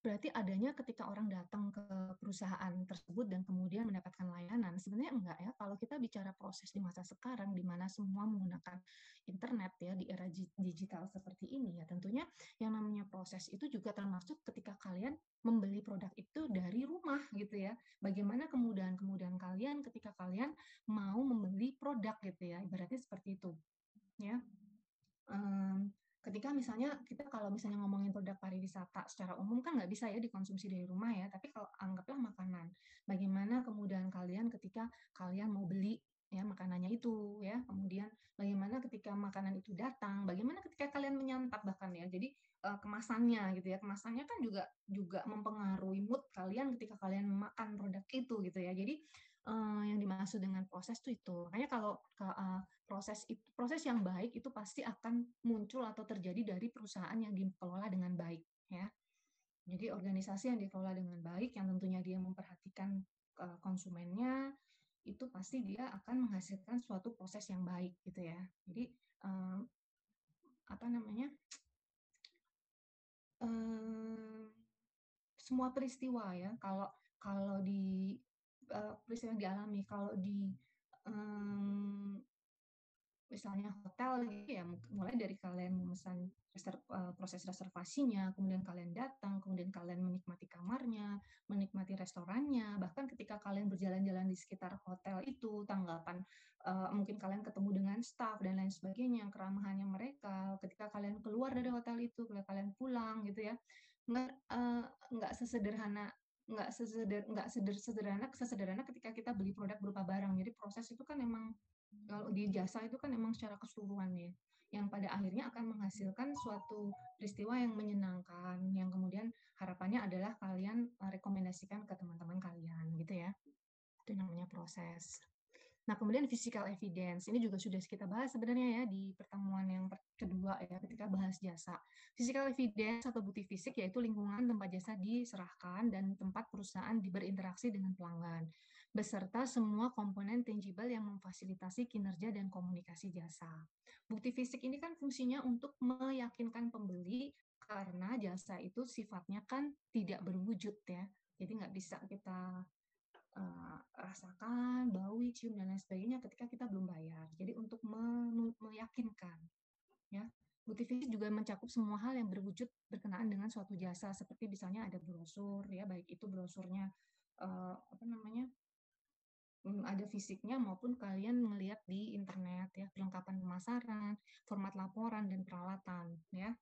berarti adanya ketika orang datang ke perusahaan tersebut dan kemudian mendapatkan layanan. Sebenarnya enggak ya. Kalau kita bicara proses di masa sekarang, di mana semua menggunakan internet ya di era digital seperti ini ya, tentunya yang namanya proses itu juga termasuk ketika kalian membeli produk itu dari rumah gitu ya. Bagaimana kemudahan-kemudahan kalian ketika kalian mau membeli produk gitu ya, ibaratnya seperti itu ya. Ketika misalnya kita kalau misalnya ngomongin produk pariwisata secara umum kan nggak bisa ya dikonsumsi dari rumah ya, tapi kalau anggaplah makanan, bagaimana kemudahan kalian ketika kalian mau beli ya makanannya itu ya, kemudian bagaimana ketika makanan itu datang, bagaimana ketika kalian menyantap bahkan ya, jadi kemasannya gitu ya, kemasannya kan juga juga mempengaruhi mood kalian ketika kalian makan produk itu gitu ya, jadi yang dimaksud dengan proses itu, makanya kalau proses yang baik itu pasti akan muncul atau terjadi dari perusahaan yang dikelola dengan baik ya. Jadi organisasi yang dikelola dengan baik yang tentunya dia memperhatikan konsumennya itu pasti dia akan menghasilkan suatu proses yang baik gitu ya. Jadi apa namanya? Semua peristiwa ya kalau kalau di peristiwa yang dialami kalau di misalnya hotel gitu ya, mulai dari kalian memesan proses reservasinya, kemudian kalian datang, kemudian kalian menikmati kamarnya, menikmati restorannya, bahkan ketika kalian berjalan-jalan di sekitar hotel itu, tanggapan mungkin kalian ketemu dengan staff dan lain sebagainya, keramahannya mereka, ketika kalian keluar dari hotel itu, ketika kalian pulang gitu ya, nggak sesederhana sesederhana ketika kita beli produk berupa barang. Jadi proses itu kan emang kalau di jasa itu kan emang secara keseluruhan ya, yang pada akhirnya akan menghasilkan suatu peristiwa yang menyenangkan, yang kemudian harapannya adalah kalian rekomendasikan ke teman-teman kalian gitu ya. Itu namanya proses. Nah, kemudian physical evidence, ini juga sudah kita bahas sebenarnya ya di pertemuan yang kedua ya ketika bahas jasa. Physical evidence atau bukti fisik yaitu lingkungan tempat jasa diserahkan dan tempat perusahaan berinteraksi dengan pelanggan, beserta semua komponen tangible yang memfasilitasi kinerja dan komunikasi jasa. Bukti fisik ini kan fungsinya untuk meyakinkan pembeli karena jasa itu sifatnya kan tidak berwujud ya. Jadi nggak bisa kita rasakan, bau, cium dan lain sebagainya ketika kita belum bayar. Jadi untuk meyakinkan, ya. Bukti fisik juga mencakup semua hal yang berwujud berkenaan dengan suatu jasa, seperti misalnya ada brosur, ya, baik itu brosurnya apa namanya, ada fisiknya maupun kalian melihat di internet, ya, perlengkapan pemasaran, format laporan dan peralatan, ya.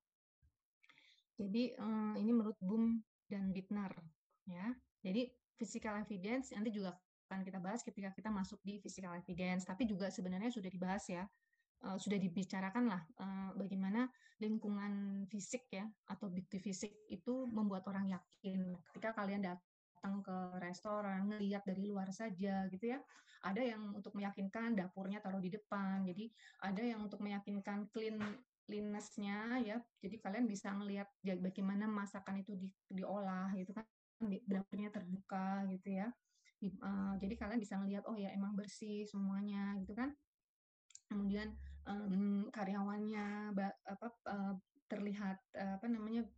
Jadi ini menurut Boom dan Bittner, ya. Jadi physical evidence nanti juga akan kita bahas ketika kita masuk di physical evidence, tapi juga sebenarnya sudah dibahas ya, sudah dibicarakan lah bagaimana lingkungan fisik ya atau bukti fisik itu membuat orang yakin ketika kalian datang datang ke restoran, ngelihat dari luar saja gitu ya. Ada yang untuk meyakinkan dapurnya taruh di depan. Jadi ada yang untuk meyakinkan cleanness-nya ya. Jadi kalian bisa ngelihat bagaimana masakan itu diolah gitu kan. Dapurnya terbuka gitu ya. Jadi kalian bisa ngelihat oh ya emang bersih semuanya gitu kan. Kemudian karyawannya terlihat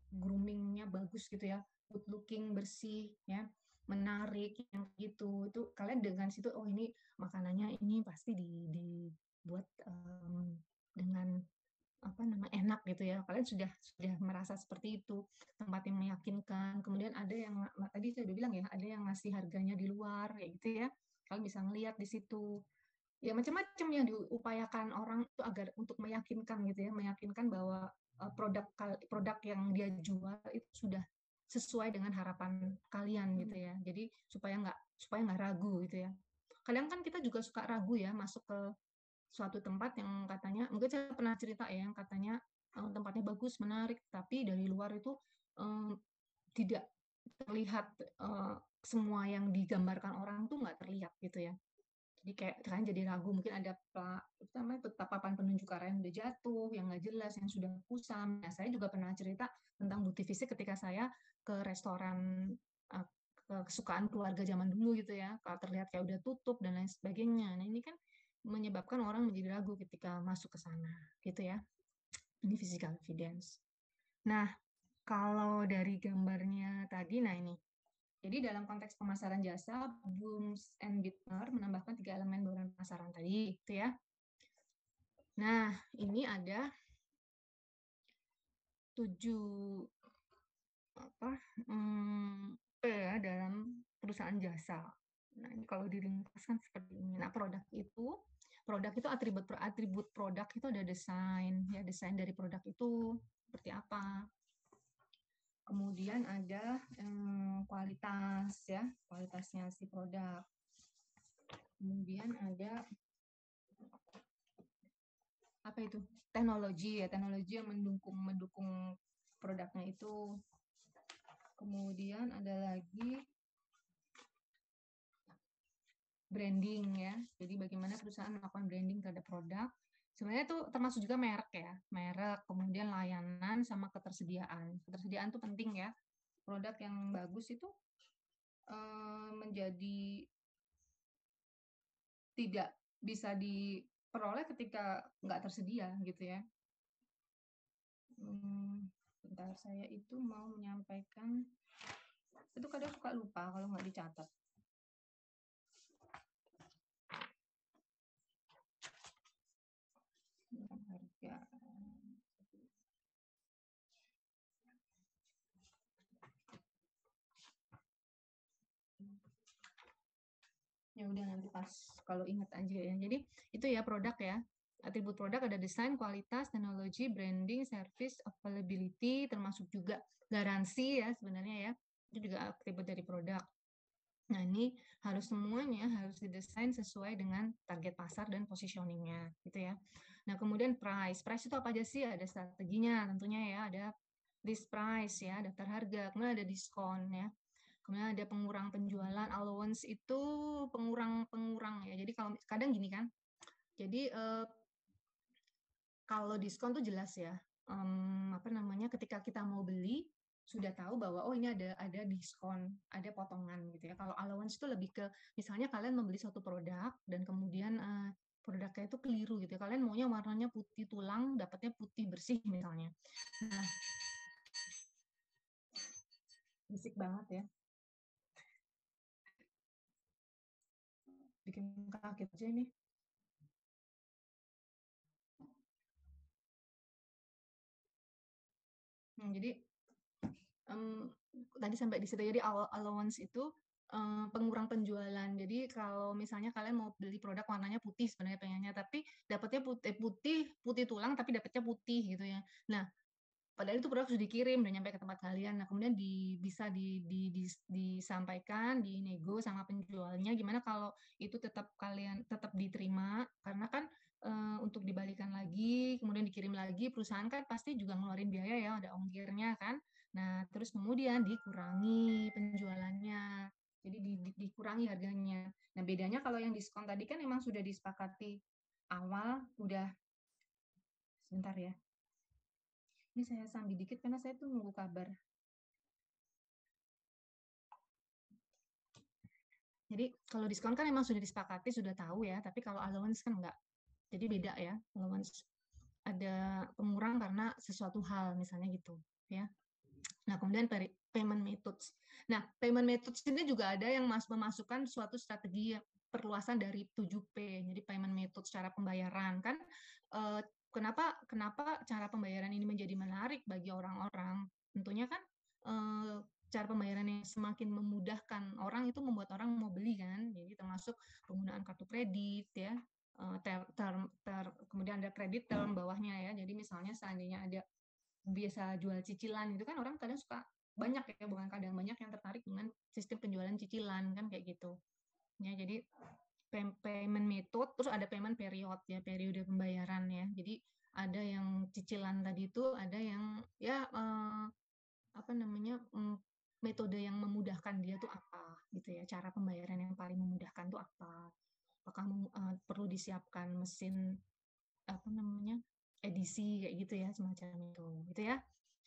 groomingnya bagus gitu ya, good looking, bersih ya, menarik yang gitu. Itu kalian dengan situ oh ini makanannya ini pasti dibuat dengan enak gitu ya. Kalian sudah merasa seperti itu, tempat yang meyakinkan. Kemudian ada yang tadi saya udah bilang ya, ada yang ngasih harganya di luar kayak gitu ya. Kalian bisa ngelihat di situ. Ya macam-macam yang diupayakan orang itu agar untuk meyakinkan gitu ya, meyakinkan bahwa produk yang dia jual itu sudah sesuai dengan harapan kalian gitu ya. Jadi supaya nggak ragu gitu ya. Kadang kan kita juga suka ragu ya masuk ke suatu tempat yang katanya, mungkin saya pernah cerita ya, yang katanya tempatnya bagus, menarik, tapi dari luar itu tidak terlihat semua yang digambarkan orang tuh nggak terlihat gitu ya. Jadi kayak kalian jadi ragu, mungkin ada papan penunjuk arah yang udah jatuh, yang nggak jelas, yang sudah kusam. Nah, saya juga pernah cerita tentang bukti fisik ketika saya ke restoran kesukaan keluarga zaman dulu gitu ya, kalau terlihat kayak udah tutup dan lain sebagainya. Nah, ini kan menyebabkan orang menjadi ragu ketika masuk ke sana, gitu ya. Ini physical evidence. Nah, kalau dari gambarnya tadi, nah ini. Jadi dalam konteks pemasaran jasa, Blooms and Bittner menambahkan 3 elemen bauran pemasaran tadi, itu ya. Nah, ini ada 7 P ya dalam perusahaan jasa. Nah, ini kalau diringkaskan seperti ini. Nah, produk itu atribut produk itu ada desain, ya desain dari produk itu seperti apa. Kemudian ada kualitas ya, kualitasnya si produk. Kemudian ada apa itu? Teknologi ya, teknologi yang mendukung produknya itu. Kemudian ada lagi branding ya. Jadi bagaimana perusahaan melakukan branding terhadap produk. Sebenarnya itu termasuk juga merek ya, merek, kemudian layanan sama ketersediaan. Ketersediaan itu penting ya. Produk yang bagus itu menjadi tidak bisa diperoleh ketika nggak tersedia gitu ya. Bentar, saya itu mau menyampaikan, itu kadang suka lupa kalau nggak dicatat. Harga. Ya udah nanti pas kalau ingat aja ya. Jadi itu ya produk ya. Atribut produk ada desain, kualitas, teknologi, branding, service, availability, termasuk juga garansi ya sebenarnya ya. Itu juga atribut dari produk. Nah, ini semuanya harus didesain sesuai dengan target pasar dan positioningnya, gitu ya. Nah, kemudian price. Price itu apa aja sih? Ada strateginya tentunya ya, ada list price ya, daftar harga, kemudian ada diskon ya. Kemudian ada pengurang penjualan, allowance itu pengurang ya. Jadi kalau kadang gini kan, jadi kalau diskon tuh jelas ya. Ketika kita mau beli sudah tahu bahwa oh ini ada diskon, ada potongan gitu ya. Kalau allowance itu lebih ke misalnya kalian membeli suatu produk dan kemudian produknya itu keliru gitu ya. Kalian maunya warnanya putih tulang, dapatnya putih bersih misalnya. Nah, berisik banget ya. Bikin kaget aja ini. Jadi tadi sampai di situ. Jadi allowance itu pengurang penjualan. Jadi kalau misalnya kalian mau beli produk warnanya putih sebenarnya pengennya, tapi dapatnya putih tulang, tapi dapatnya putih gitu ya. Nah, padahal itu produk sudah dikirim dan nyampe ke tempat kalian. Nah, kemudian bisa disampaikan, dinego sama penjualnya. Gimana kalau itu tetap diterima? Karena kan untuk dibalikan lagi, kemudian dikirim lagi, perusahaan kan pasti juga ngeluarin biaya ya, ada ongkirnya kan. Nah, terus kemudian dikurangi penjualannya. jadi dikurangi harganya. Nah, bedanya kalau yang diskon tadi kan memang sudah disepakati awal, udah sebentar ya. Ini saya sambil dikit karena saya tuh nunggu kabar. Jadi kalau diskon kan memang sudah disepakati, sudah tahu ya, tapi kalau allowance kan enggak. Jadi beda ya, allowance. Ada pengurang karena sesuatu hal misalnya gitu ya. Nah, kemudian payment methods. Nah, payment methods ini juga ada yang memasukkan suatu strategi perluasan dari 7P. Jadi payment methods, cara pembayaran kan kenapa cara pembayaran ini menjadi menarik bagi orang-orang? Tentunya kan cara pembayaran yang semakin memudahkan orang itu membuat orang mau beli kan. Jadi termasuk penggunaan kartu kredit ya. Kemudian ada kredit dalam bawahnya ya. Jadi misalnya seandainya ada biasa jual cicilan itu kan orang kadang suka banyak ya, bukan kadang banyak yang tertarik dengan sistem penjualan cicilan kan kayak gitu ya. Jadi payment method, terus ada payment period ya, periode pembayaran ya. Jadi ada yang cicilan tadi itu, ada yang ya apa namanya metode yang memudahkan dia tuh apa gitu ya, cara pembayaran yang paling memudahkan tuh apa, apakah perlu disiapkan mesin apa namanya edisi kayak gitu ya, semacam itu ya.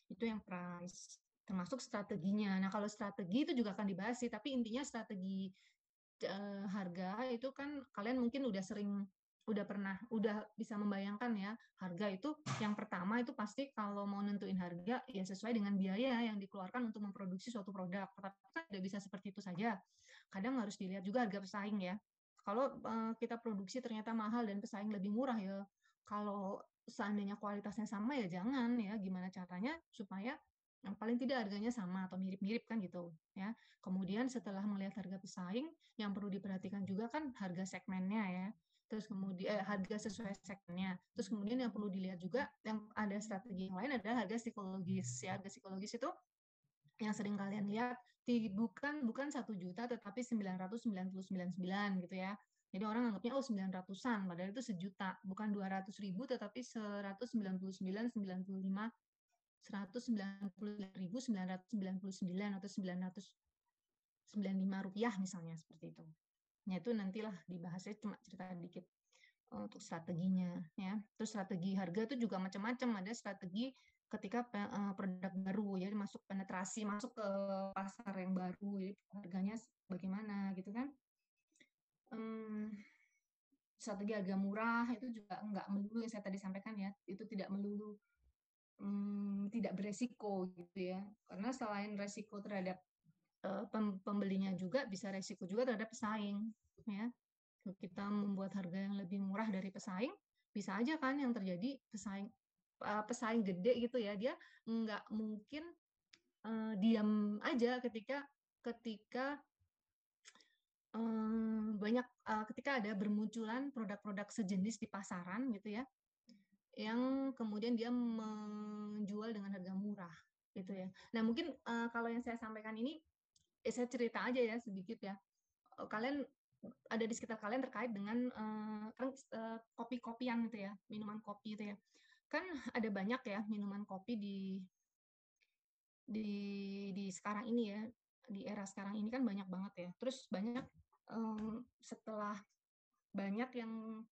Itu yang price, termasuk strateginya. Nah, kalau strategi itu juga akan dibahas sih, tapi intinya strategi harga itu kan kalian mungkin udah bisa membayangkan ya, harga itu yang pertama itu pasti kalau mau nentuin harga ya sesuai dengan biaya yang dikeluarkan untuk memproduksi suatu produk. Tapi kan tidak bisa seperti itu saja. Kadang harus dilihat juga harga pesaing ya. Kalau kita produksi ternyata mahal dan pesaing lebih murah ya, kalau seandainya kualitasnya sama ya jangan ya, gimana caranya supaya yang paling tidak harganya sama atau mirip-mirip kan gitu ya. Kemudian setelah melihat harga pesaing, yang perlu diperhatikan juga kan harga segmennya ya. Terus kemudian harga sesuai segmennya. Terus kemudian yang perlu dilihat juga yang ada strategi yang lain adalah harga psikologis ya. Harga psikologis itu yang sering kalian lihat bukan 1 juta tetapi 999 gitu ya. Jadi orang anggapnya 900-an, padahal itu sejuta, bukan 200.000 tetapi 199.995 199.999 atau 995 rupiah misalnya seperti itu. Nah, itu nantilah dibahasnya, cuma cerita dikit untuk strateginya ya. Terus strategi harga itu juga macam-macam, ada strategi ketika produk baru ya masuk penetrasi, masuk ke pasar yang baru, jadi harganya bagaimana gitu kan. Strategi harga murah itu juga enggak melulu yang saya tadi sampaikan ya, itu tidak melulu tidak beresiko gitu ya, karena selain resiko terhadap pembelinya juga bisa resiko juga terhadap pesaing ya. Kita membuat harga yang lebih murah dari pesaing, bisa aja kan yang terjadi pesaing gede gitu ya, dia nggak mungkin diam aja ketika banyak ketika ada bermunculan produk-produk sejenis di pasaran gitu ya, yang kemudian dia menjual dengan harga murah gitu ya. Nah, mungkin kalau yang saya sampaikan ini saya cerita aja ya sedikit ya. Kalian ada di sekitar kalian terkait dengan kopi-kopian gitu ya, minuman kopi itu ya. Kan ada banyak ya minuman kopi di sekarang ini ya, di era sekarang ini kan banyak banget ya. Terus banyak setelah banyak yang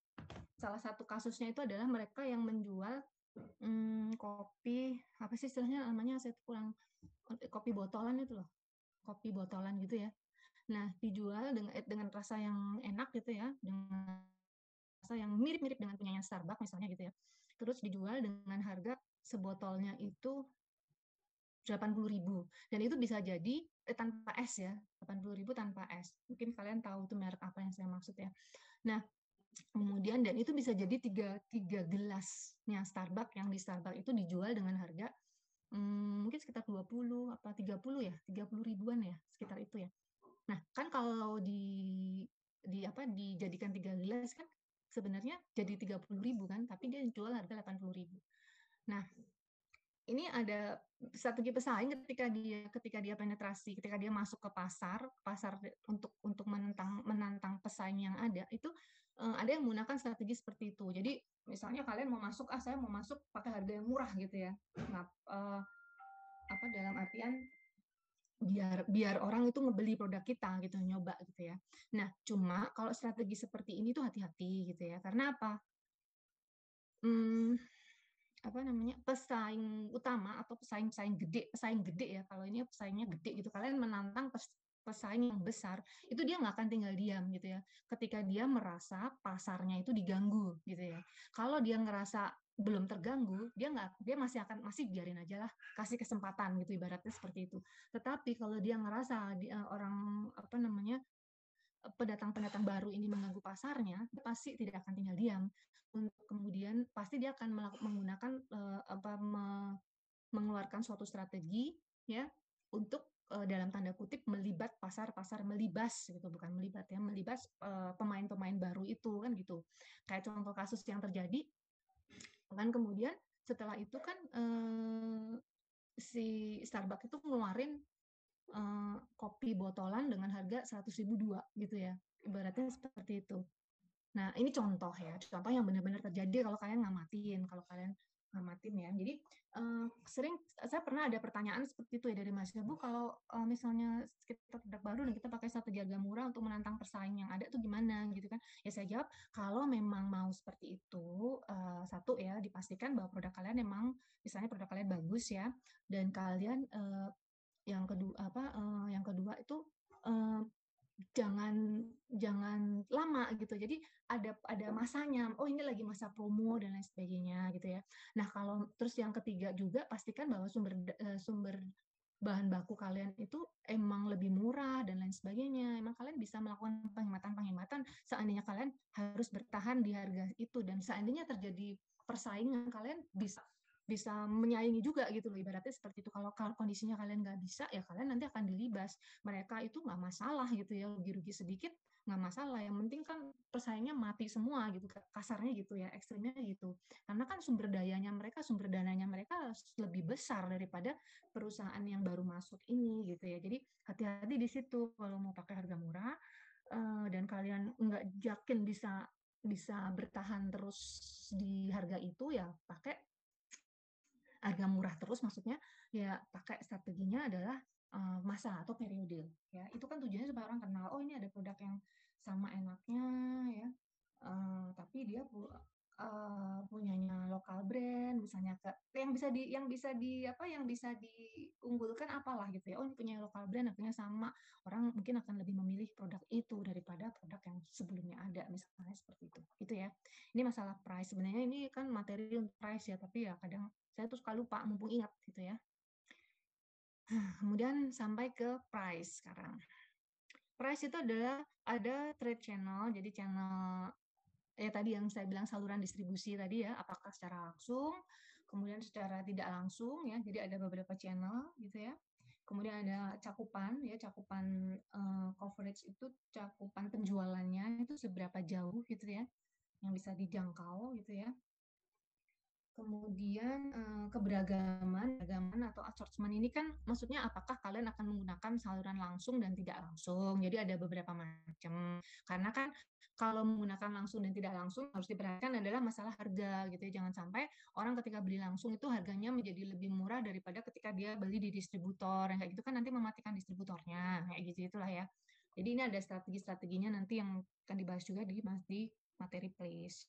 salah satu kasusnya itu adalah mereka yang menjual kopi apa sih istilahnya namanya, saya kurang, kopi botolan itu loh, kopi botolan gitu ya. Nah, dijual dengan rasa yang enak gitu ya, dengan rasa yang mirip-mirip dengan punyanya Starbucks misalnya gitu ya. Terus dijual dengan harga sebotolnya itu 80.000 dan itu bisa jadi tanpa es ya, 80.000 tanpa es. Mungkin kalian tahu tuh merek apa yang saya maksud ya. Nah, kemudian dan itu bisa jadi tiga gelasnya Starbucks, yang di Starbucks itu dijual dengan harga mungkin sekitar 20 apa 30 ya, 30 ribuan ya, sekitar itu ya. Nah, kan kalau dijadikan 3 gelas kan sebenarnya jadi 30.000 kan, tapi dia jual harga 80.000. Nah, ini ada strategi pesaing ketika dia penetrasi, ketika dia masuk ke pasar untuk menantang pesaing yang ada, itu ada yang menggunakan strategi seperti itu. Jadi misalnya kalian mau masuk, saya mau masuk pakai harga yang murah gitu ya. Nah, dalam artian biar orang itu ngebeli produk kita gitu, nyoba gitu ya. Nah, cuma kalau strategi seperti ini tuh hati-hati gitu ya. Karena apa? Hmm, apa namanya, pesaing utama atau pesaing gede ya, kalau ini pesaingnya gede gitu, kalian menantang pesaing yang besar, itu dia nggak akan tinggal diam gitu ya, ketika dia merasa pasarnya itu diganggu gitu ya. Kalau dia ngerasa belum terganggu, dia masih biarin aja lah, kasih kesempatan gitu, ibaratnya seperti itu. Tetapi kalau dia ngerasa orang apa namanya, pendatang-pendatang baru ini mengganggu pasarnya, dia pasti tidak akan tinggal diam. Untuk kemudian pasti dia akan menggunakan mengeluarkan suatu strategi ya untuk dalam tanda kutip melibat pasar-pasar, melibas gitu, bukan melibat ya, melibas pemain-pemain baru itu kan gitu. Kayak contoh kasus yang terjadi kan, kemudian setelah itu kan si Starbucks itu ngeluarin kopi botolan dengan harga 100.000 dua gitu ya, ibaratnya seperti itu. Nah, ini contoh ya, contoh yang benar-benar terjadi kalau kalian ngamatin ya. Jadi sering saya pernah ada pertanyaan seperti itu ya dari mahasiswa, Bu, kalau misalnya kita produk baru dan kita pakai strategi harga murah untuk menantang pesaing yang ada tuh gimana gitu kan? Ya saya jawab, kalau memang mau seperti itu, satu ya dipastikan bahwa produk kalian memang misalnya produk kalian bagus ya, dan kalian yang kedua itu eh, jangan jangan lama gitu. Jadi ada masanya. Oh, ini lagi masa promo dan lain sebagainya gitu ya. Nah, kalau terus yang ketiga juga pastikan bahwa sumber bahan baku kalian itu emang lebih murah dan lain sebagainya. Emang kalian bisa melakukan penghematan-penghematan seandainya kalian harus bertahan di harga itu, dan seandainya terjadi persaingan kalian bisa bisa menyaingi juga gitu loh, ibaratnya seperti itu. Kalau kondisinya kalian nggak bisa, ya kalian nanti akan dilibas. Mereka itu nggak masalah gitu ya, rugi-rugi sedikit nggak masalah, yang penting kan pesaingnya mati semua gitu, kasarnya gitu ya, ekstrimnya gitu. Karena kan sumber dananya mereka lebih besar daripada perusahaan yang baru masuk ini gitu ya. Jadi hati-hati di situ kalau mau pakai harga murah, dan kalian nggak yakin bisa bisa bertahan terus di harga itu, ya pakai harga murah terus, maksudnya ya pakai strateginya adalah masa atau periode ya. Itu kan tujuannya supaya orang kenal, oh ini ada produk yang sama enaknya ya, tapi dia punyanya lokal brand misalnya, yang bisa diunggulkan apalah gitu ya. Oh, ini punya lokal brand, artinya sama, orang mungkin akan lebih memilih produk itu daripada produk yang sebelumnya ada, misalnya seperti itu gitu ya. Ini masalah price, sebenarnya ini kan materi untuk price ya, tapi ya kadang saya tuh suka lupa mumpung ingat gitu ya. Kemudian sampai ke price sekarang. Price itu adalah ada trade channel, jadi channel ya tadi yang saya bilang saluran distribusi tadi ya, apakah secara langsung, kemudian secara tidak langsung ya, jadi ada beberapa channel gitu ya. Kemudian ada cakupan ya, cakupan coverage itu cakupan penjualannya itu seberapa jauh gitu ya, yang bisa dijangkau gitu ya. Kemudian keberagaman atau assortment ini kan maksudnya apakah kalian akan menggunakan saluran langsung dan tidak langsung. Jadi ada beberapa macam. Karena kan kalau menggunakan langsung dan tidak langsung harus diperhatikan adalah masalah harga gitu ya. Jangan sampai orang ketika beli langsung itu harganya menjadi lebih murah daripada ketika dia beli di distributor. Yang kayak gitu kan nanti mematikan distributornya. Kayak gitu itulah ya. Jadi ini ada strategi-strateginya nanti yang akan dibahas juga di materi place.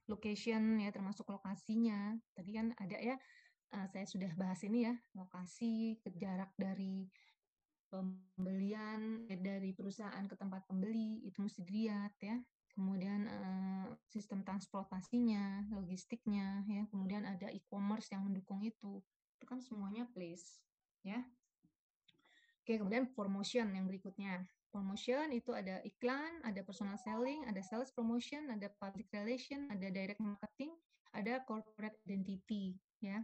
Location ya, termasuk lokasinya. Tadi kan ada ya, saya sudah bahas ini ya, lokasi, jarak dari pembelian, dari perusahaan ke tempat pembeli, itu mesti dilihat ya. Kemudian sistem transportasinya, logistiknya, ya. Kemudian ada e-commerce yang mendukung itu kan semuanya place, ya. Oke, kemudian promotion yang berikutnya. Promotion itu ada iklan, ada personal selling, ada sales promotion, ada public relation, ada direct marketing, ada corporate identity, ya.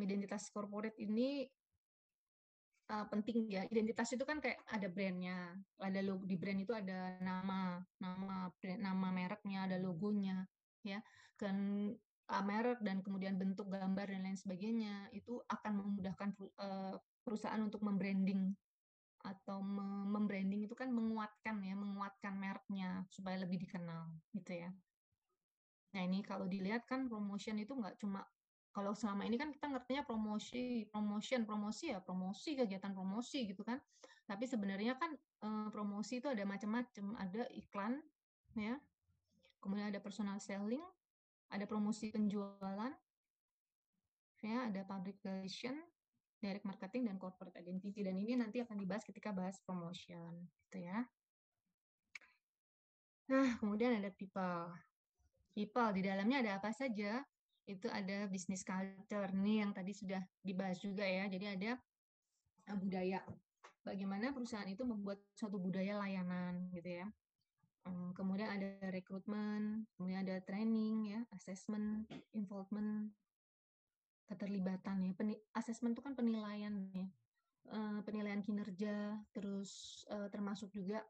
Identitas corporate ini penting ya. Identitas itu kan kayak ada brandnya, ada logo di brand itu, ada nama mereknya, ada logonya, ya. Kan merek dan kemudian bentuk gambar dan lain sebagainya itu akan memudahkan perusahaan untuk membranding, atau membranding itu kan menguatkan mereknya supaya lebih dikenal gitu ya. Nah, ini kalau dilihat kan promotion itu nggak cuma Kalau selama ini kan kita ngertinya promosi ya promosi, kegiatan promosi gitu kan. Tapi sebenarnya kan promosi itu ada macam-macam, ada iklan ya, kemudian ada personal selling, ada promosi penjualan, ya, ada public relation, direct marketing dan corporate identity, dan ini nanti akan dibahas ketika bahas promotion gitu ya. Nah, kemudian ada people. People di dalamnya ada apa saja? Itu ada business culture nih yang tadi sudah dibahas juga ya. Jadi ada budaya. Bagaimana perusahaan itu membuat suatu budaya layanan gitu ya. Kemudian ada rekrutmen, kemudian ada training ya, assessment, involvement, keterlibatan ya. Assessment itu kan penilaian ya. Penilaian kinerja, terus termasuk juga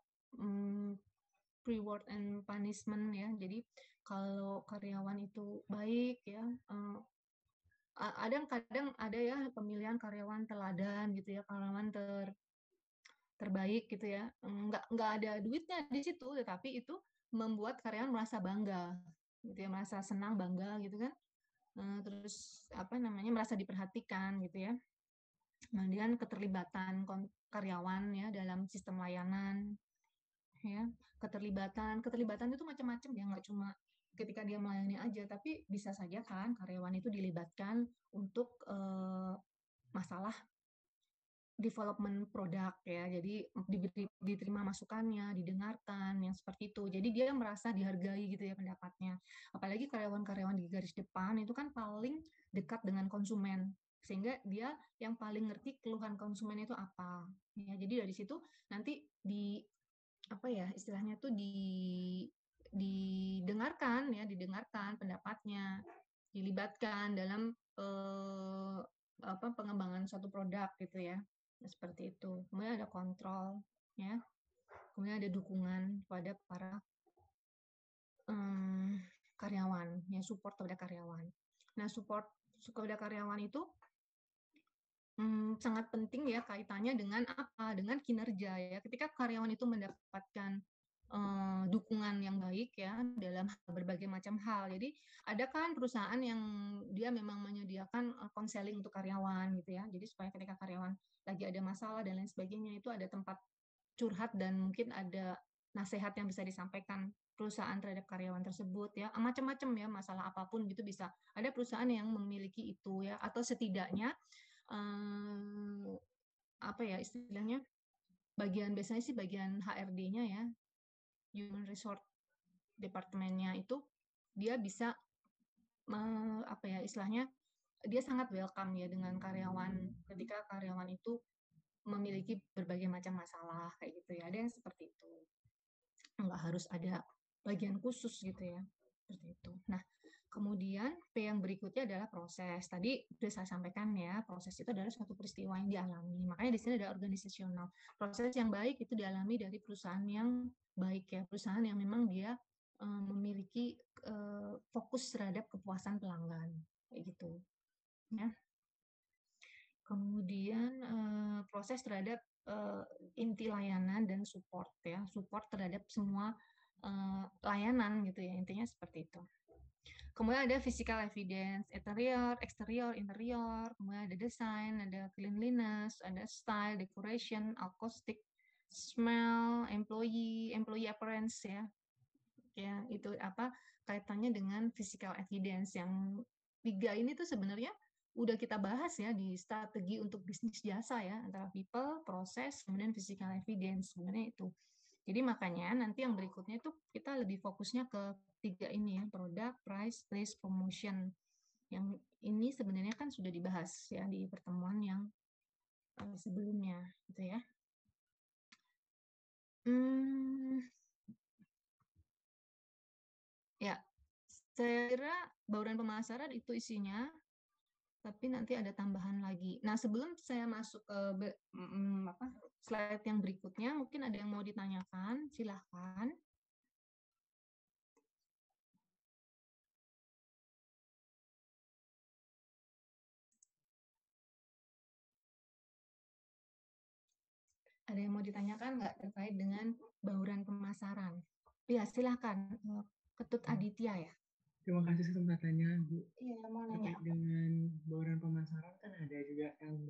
reward and punishment ya. Jadi kalau karyawan itu baik ya, kadang ada ya pemilihan karyawan teladan gitu ya, karyawan terbaik gitu ya. Nggak ada duitnya di situ, tetapi itu membuat karyawan merasa bangga gitu ya, merasa senang, bangga gitu kan. Terus apa namanya, merasa diperhatikan gitu ya. Kemudian keterlibatan karyawan ya dalam sistem layanan ya, keterlibatan itu macam-macam ya, nggak cuma ketika dia melayani aja, tapi bisa saja kan karyawan itu dilibatkan untuk masalah development produk ya, jadi diterima masukannya, didengarkan, yang seperti itu. Jadi dia merasa dihargai gitu ya pendapatnya. Apalagi karyawan-karyawan di garis depan itu kan paling dekat dengan konsumen, sehingga dia yang paling ngerti keluhan konsumen itu apa. Ya, jadi dari situ nanti apa ya istilahnya tuh didengarkan pendapatnya, dilibatkan dalam pengembangan suatu produk gitu ya. Nah, seperti itu. Kemudian ada kontrol ya. Kemudian ada dukungan kepada para karyawan, ya, support kepada karyawan. Nah, support kepada karyawan itu sangat penting ya, kaitannya dengan apa? Dengan kinerja ya. Ketika karyawan itu mendapatkan dukungan yang baik ya dalam berbagai macam hal. Jadi ada kan perusahaan yang dia memang menyediakan konseling untuk karyawan gitu ya. Jadi supaya ketika karyawan lagi ada masalah dan lain sebagainya itu ada tempat curhat dan mungkin ada nasihat yang bisa disampaikan perusahaan terhadap karyawan tersebut ya. Macam-macam ya, masalah apapun gitu bisa. Ada perusahaan yang memiliki itu ya, atau setidaknya apa ya istilahnya, biasanya sih bagian HRD-nya ya, Human Resource Department-nya itu dia bisa apa ya istilahnya, dia sangat welcome ya dengan karyawan ketika karyawan itu memiliki berbagai macam masalah kayak gitu ya. Ada yang seperti itu. Nggak harus ada bagian khusus gitu ya. Seperti itu. Nah, kemudian P yang berikutnya adalah proses. Tadi sudah saya sampaikan ya, proses itu adalah suatu peristiwa yang dialami. Makanya di sini ada organisasional. Proses yang baik itu dialami dari perusahaan yang baik ya, perusahaan yang memang dia memiliki fokus terhadap kepuasan pelanggan kayak gitu. Ya. Kemudian proses terhadap inti layanan dan support ya, support terhadap semua layanan gitu ya, intinya seperti itu. Kemudian ada physical evidence, interior, exterior, interior, kemudian ada design, ada cleanliness, ada style, decoration, acoustic, smell, employee appearance ya. Ya, itu apa kaitannya dengan physical evidence yang tiga ini tuh sebenarnya udah kita bahas ya di strategi untuk bisnis jasa ya, antara people, proses, kemudian physical evidence sebenarnya itu. Jadi makanya nanti yang berikutnya itu kita lebih fokusnya ke tiga ini ya, product, price, place, promotion. Yang ini sebenarnya kan sudah dibahas ya di pertemuan yang sebelumnya gitu ya. Ya, saya kira bauran pemasaran itu isinya, tapi nanti ada tambahan lagi. Nah, sebelum saya masuk ke slide yang berikutnya, mungkin ada yang mau ditanyakan, silahkan. Ada yang mau ditanyakan nggak terkait dengan bauran pemasaran? Ya, silahkan. Ketut Aditya ya. Terima kasih kesempatannya, Bu. Iya, mau nanya Terkait apa? dengan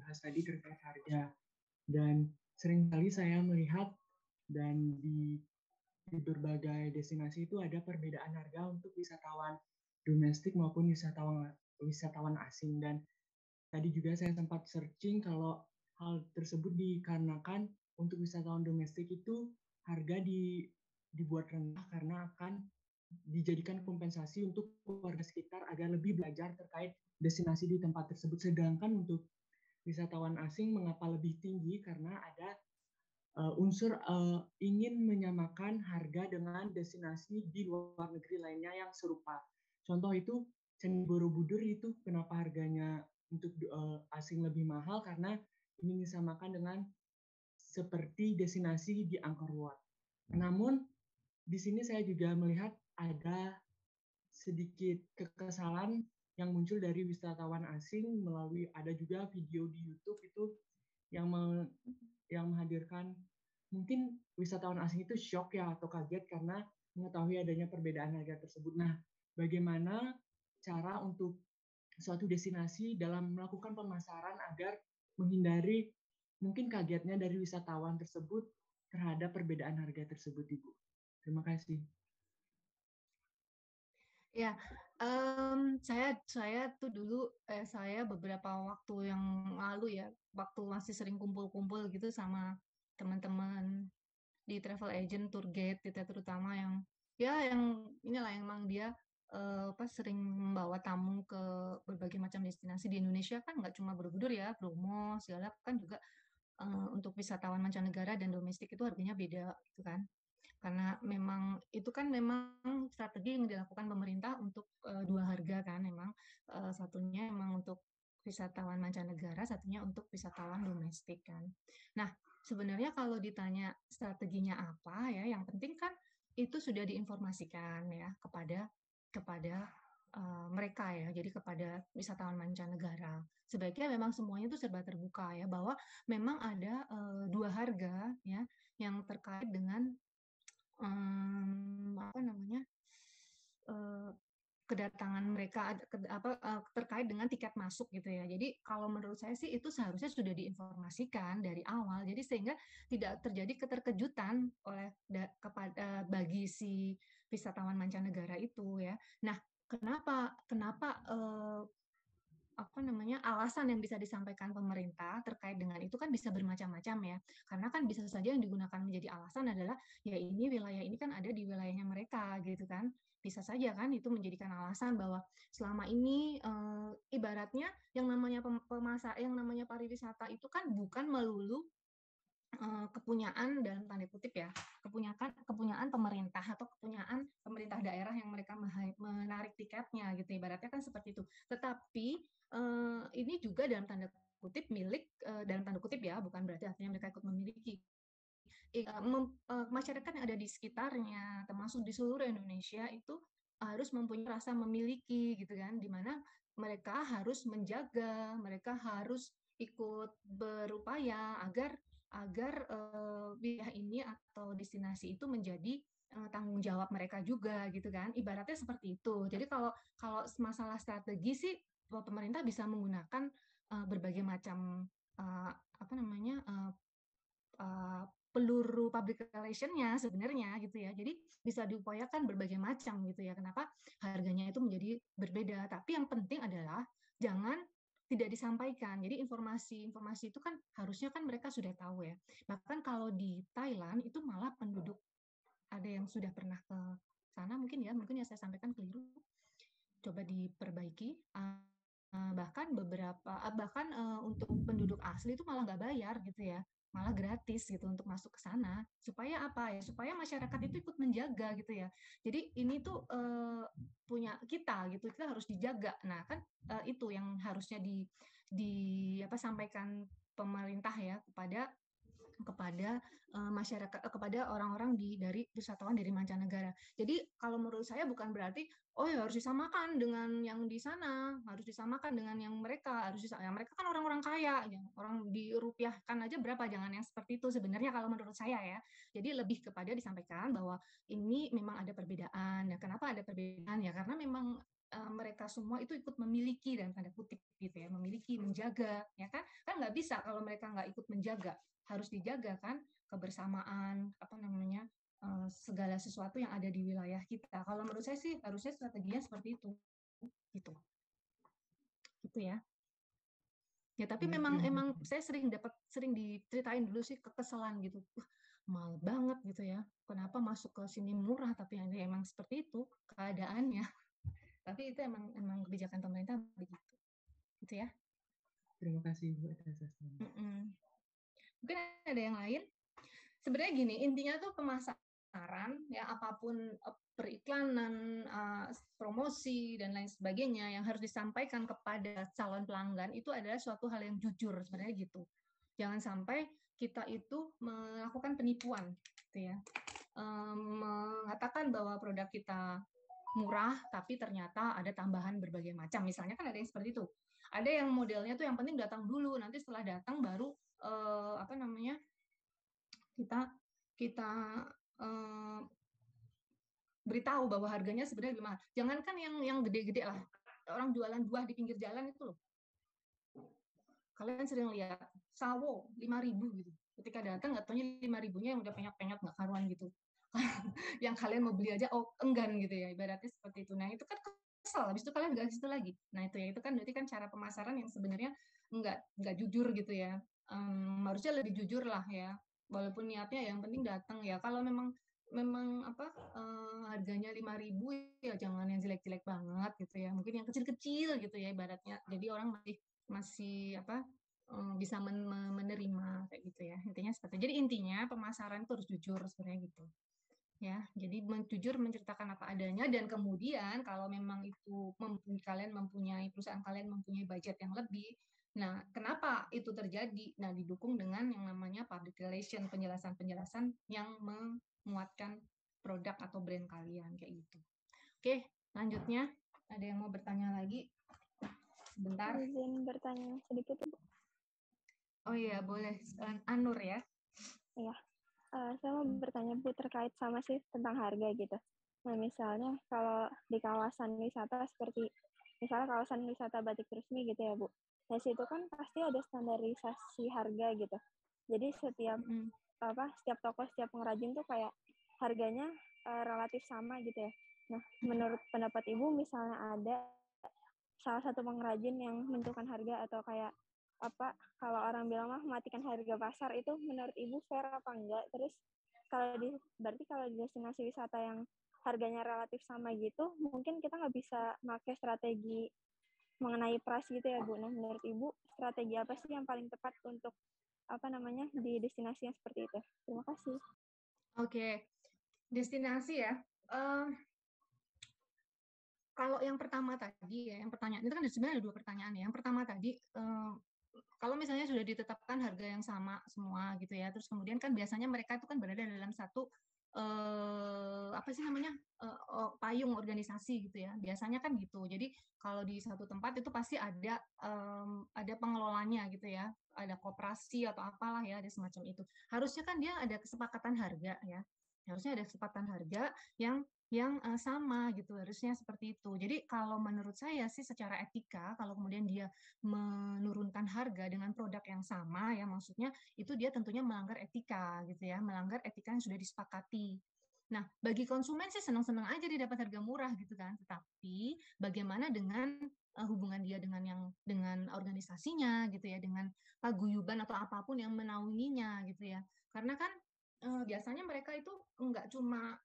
bahas tadi terkait harga. Dan seringkali saya melihat dan di berbagai destinasi itu ada perbedaan harga untuk wisatawan domestik maupun wisatawan asing. Dan tadi juga saya sempat searching kalau hal tersebut dikarenakan untuk wisatawan domestik itu harga dibuat rendah karena akan dijadikan kompensasi untuk warga sekitar agar lebih belajar terkait destinasi di tempat tersebut. Sedangkan untuk wisatawan asing mengapa lebih tinggi karena ada unsur ingin menyamakan harga dengan destinasi di luar negeri lainnya yang serupa. Contoh itu Candi Borobudur itu kenapa harganya untuk asing lebih mahal karena ingin disamakan dengan seperti destinasi di Angkor Wat. Namun di sini saya juga melihat ada sedikit kekesalan yang muncul dari wisatawan asing melalui ada juga video di YouTube itu yang menghadirkan mungkin wisatawan asing itu shock ya atau kaget karena mengetahui adanya perbedaan harga tersebut. Nah, bagaimana cara untuk suatu destinasi dalam melakukan pemasaran agar menghindari mungkin kagetnya dari wisatawan tersebut terhadap perbedaan harga tersebut, Ibu? Terima kasih. Ya, saya tuh dulu saya beberapa waktu yang lalu ya, waktu masih sering kumpul-kumpul gitu sama teman-teman di travel agent, tour guide, gitu, terutama yang yang inilah yang emang dia sering membawa tamu ke berbagai macam destinasi di Indonesia kan nggak cuma Borobudur ya, Bromo segala kan juga untuk wisatawan mancanegara dan domestik itu harganya beda gitu kan. Karena memang itu kan memang strategi yang dilakukan pemerintah untuk dua harga kan memang satunya memang untuk wisatawan mancanegara, satunya untuk wisatawan domestik kan. Nah, sebenarnya kalau ditanya strateginya apa ya, yang penting kan itu sudah diinformasikan ya kepada kepada mereka ya, jadi kepada wisatawan mancanegara. Sebaiknya memang semuanya itu serba terbuka ya, bahwa memang ada dua harga ya yang terkait dengan apa namanya kedatangan mereka terkait dengan tiket masuk gitu ya. Jadi kalau menurut saya sih itu seharusnya sudah diinformasikan dari awal. Jadi sehingga tidak terjadi keterkejutan kepada bagi si wisatawan mancanegara itu ya. Nah, kenapa kenapa apa namanya alasan yang bisa disampaikan pemerintah terkait dengan itu kan bisa bermacam-macam ya, karena kan bisa saja yang digunakan menjadi alasan adalah ya ini wilayah ini kan ada di wilayahnya mereka gitu kan, bisa saja kan itu menjadikan alasan bahwa selama ini ibaratnya yang namanya pariwisata itu kan bukan melulu kepunyaan dalam tanda kutip ya, kepunyaan pemerintah atau kepunyaan pemerintah daerah yang mereka menarik tiketnya gitu, ibaratnya kan seperti itu. Tetapi ini juga dalam tanda kutip milik dalam tanda kutip ya, bukan berarti artinya mereka ikut memiliki masyarakat yang ada di sekitarnya, termasuk di seluruh Indonesia itu harus mempunyai rasa memiliki gitu kan, di mana mereka harus menjaga, mereka harus ikut berupaya agar wilayah ini atau destinasi itu menjadi tanggung jawab mereka juga gitu kan, ibaratnya seperti itu. Jadi kalau kalau masalah strategi sih pemerintah bisa menggunakan berbagai macam apa namanya peluru public relation-nya sebenarnya gitu ya. Jadi bisa diupayakan berbagai macam gitu ya. Kenapa harganya itu menjadi berbeda. Tapi yang penting adalah jangan tidak disampaikan. Jadi informasi-informasi itu kan harusnya kan mereka sudah tahu ya. Bahkan kalau di Thailand itu malah penduduk ada yang sudah pernah ke sana mungkin ya saya sampaikan keliru. Coba diperbaiki. Bahkan untuk penduduk asli itu malah nggak bayar gitu ya, malah gratis gitu untuk masuk ke sana. Supaya apa ya, supaya masyarakat itu ikut menjaga gitu ya. Jadi ini tuh punya kita gitu, kita harus dijaga. Nah kan itu yang harusnya sampaikan pemerintah ya kepada masyarakat, kepada orang-orang dari wisatawan dari mancanegara. Jadi kalau menurut saya bukan berarti ya harus disamakan dengan yang di sana, harus disamakan dengan yang mereka, ya mereka kan orang-orang kaya, orang dirupiahkan aja berapa, jangan yang seperti itu sebenarnya kalau menurut saya ya. Jadi lebih kepada disampaikan bahwa ini memang ada perbedaan. Ya kenapa ada perbedaan ya? Karena memang mereka semua itu ikut memiliki dan tanda kutip gitu ya, memiliki, menjaga, ya kan? Kan nggak bisa kalau mereka nggak ikut menjaga, harus dijaga kan kebersamaan, apa namanya, segala sesuatu yang ada di wilayah kita. Kalau menurut saya sih harusnya strateginya seperti itu, gitu, gitu ya. Ya tapi Baik, memang terima emang kasih. saya sering diceritain dulu sih kekesalan gitu. Mahal banget gitu ya. Kenapa masuk ke sini murah tapi emang seperti itu keadaannya. Tapi itu emang emang kebijakan pemerintah begitu. Gitu ya. Terima kasih Bu atas sarannya. Mm-mm. Mungkin ada yang lain. Sebenarnya gini, intinya tuh pemasaran ya apapun periklanan, promosi dan lain sebagainya yang harus disampaikan kepada calon pelanggan itu adalah suatu hal yang jujur sebenarnya gitu. Jangan sampai kita itu melakukan penipuan, gitu ya. Mengatakan bahwa produk kita murah, tapi ternyata ada tambahan berbagai macam. Misalnya kan ada yang seperti itu. Ada yang modelnya tuh yang penting datang dulu, nanti setelah datang baru apa namanya kita kita eh, beritahu bahwa harganya sebenarnya lebih mahal. Jangankan yang gede-gede lah, orang jualan buah di pinggir jalan itu loh. Kalian sering lihat sawo 5.000 gitu. Ketika datang nggak taunya 5.000-nya yang udah penyok-penyok nggak karuan gitu. Yang kalian mau beli aja oh enggan gitu ya, ibaratnya seperti itu. Nah itu kan kesel, habis itu kalian nggak ke situ lagi. Nah itu ya itu kan berarti kan cara pemasaran yang sebenarnya nggak jujur gitu ya. Harusnya lebih jujur lah ya. Walaupun niatnya yang penting datang ya. Kalau memang memang apa harganya 5.000 ya jangan yang jelek-jelek banget gitu ya. Mungkin yang kecil-kecil gitu ya ibaratnya. Jadi orang masih apa bisa menerima kayak gitu ya. Intinya seperti itu. Jadi intinya pemasaran itu harus jujur sebenarnya gitu ya. Jadi jujur menceritakan apa adanya dan kemudian kalau memang itu perusahaan kalian mempunyai budget yang lebih. Nah, kenapa itu terjadi? Nah, didukung dengan yang namanya public relation, penjelasan-penjelasan yang memuatkan produk atau brand kalian kayak gitu. Oke, lanjutnya ada yang mau bertanya lagi? Sebentar. Izin bertanya sedikit, Bu. Oh iya, boleh. Anur ya. Iya. Saya mau bertanya, Bu, terkait sama sih tentang harga gitu. Nah, misalnya kalau di kawasan wisata seperti misalnya kawasan wisata Batik Rusmi gitu ya, Bu. Nah, situ kan pasti ada standarisasi harga gitu. Jadi setiap toko, setiap pengrajin tuh kayak harganya relatif sama gitu ya. Nah, menurut pendapat Ibu misalnya ada salah satu pengrajin yang menentukan harga atau kayak apa kalau orang bilang mah matikan harga pasar, itu menurut Ibu fair apa enggak? Terus berarti kalau di destinasi wisata yang harganya relatif sama gitu, mungkin kita nggak bisa pakai strategi mengenai price gitu ya, Bu. Nah, menurut Ibu strategi apa sih yang paling tepat untuk apa namanya di destinasi yang seperti itu? Terima kasih. Oke, destinasi ya. Kalau yang pertama tadi ya, yang pertanyaan itu kan sebenarnya ada dua pertanyaan ya. Yang pertama tadi, kalau misalnya sudah ditetapkan harga yang sama semua gitu ya, terus kemudian kan biasanya mereka itu kan berada dalam satu apa sih namanya payung organisasi gitu ya. Biasanya kan gitu. Jadi kalau di satu tempat itu pasti ada pengelolanya gitu ya, ada koperasi atau apalah ya, ada semacam itu. Harusnya kan dia ada kesepakatan harga ya. Harusnya ada kesepakatan harga yang sama gitu, harusnya seperti itu. Jadi kalau menurut saya sih secara etika kalau kemudian dia menurunkan harga dengan produk yang sama ya maksudnya itu dia tentunya melanggar etika gitu ya, melanggar etika yang sudah disepakati. Nah, bagi konsumen sih senang-senang aja dia dapat harga murah gitu kan. Tetapi bagaimana dengan hubungan dia dengan organisasinya gitu ya, dengan paguyuban atau apapun yang menaunginya gitu ya. Karena kan biasanya mereka itu nggak cuma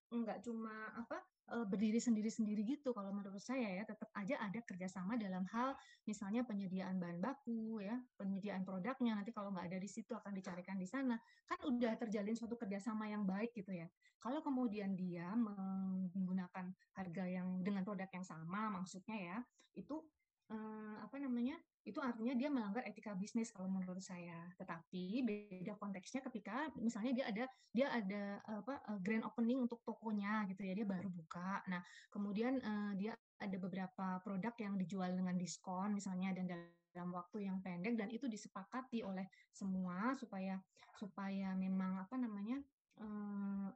apa berdiri sendiri-sendiri gitu kalau menurut saya ya, tetap aja ada kerjasama dalam hal misalnya penyediaan bahan baku ya, penyediaan produknya, nanti kalau nggak ada di situ akan dicarikan di sana, kan udah terjalin suatu kerjasama yang baik gitu ya. Kalau kemudian dia menggunakan harga yang dengan produk yang sama maksudnya ya, itu apa namanya, itu artinya dia melanggar etika bisnis kalau menurut saya. Tetapi beda konteksnya ketika misalnya dia ada apa grand opening untuk tokonya gitu ya, dia baru buka. Nah, kemudian dia ada beberapa produk yang dijual dengan diskon misalnya dan dalam waktu yang pendek dan itu disepakati oleh semua supaya supaya memang apa namanya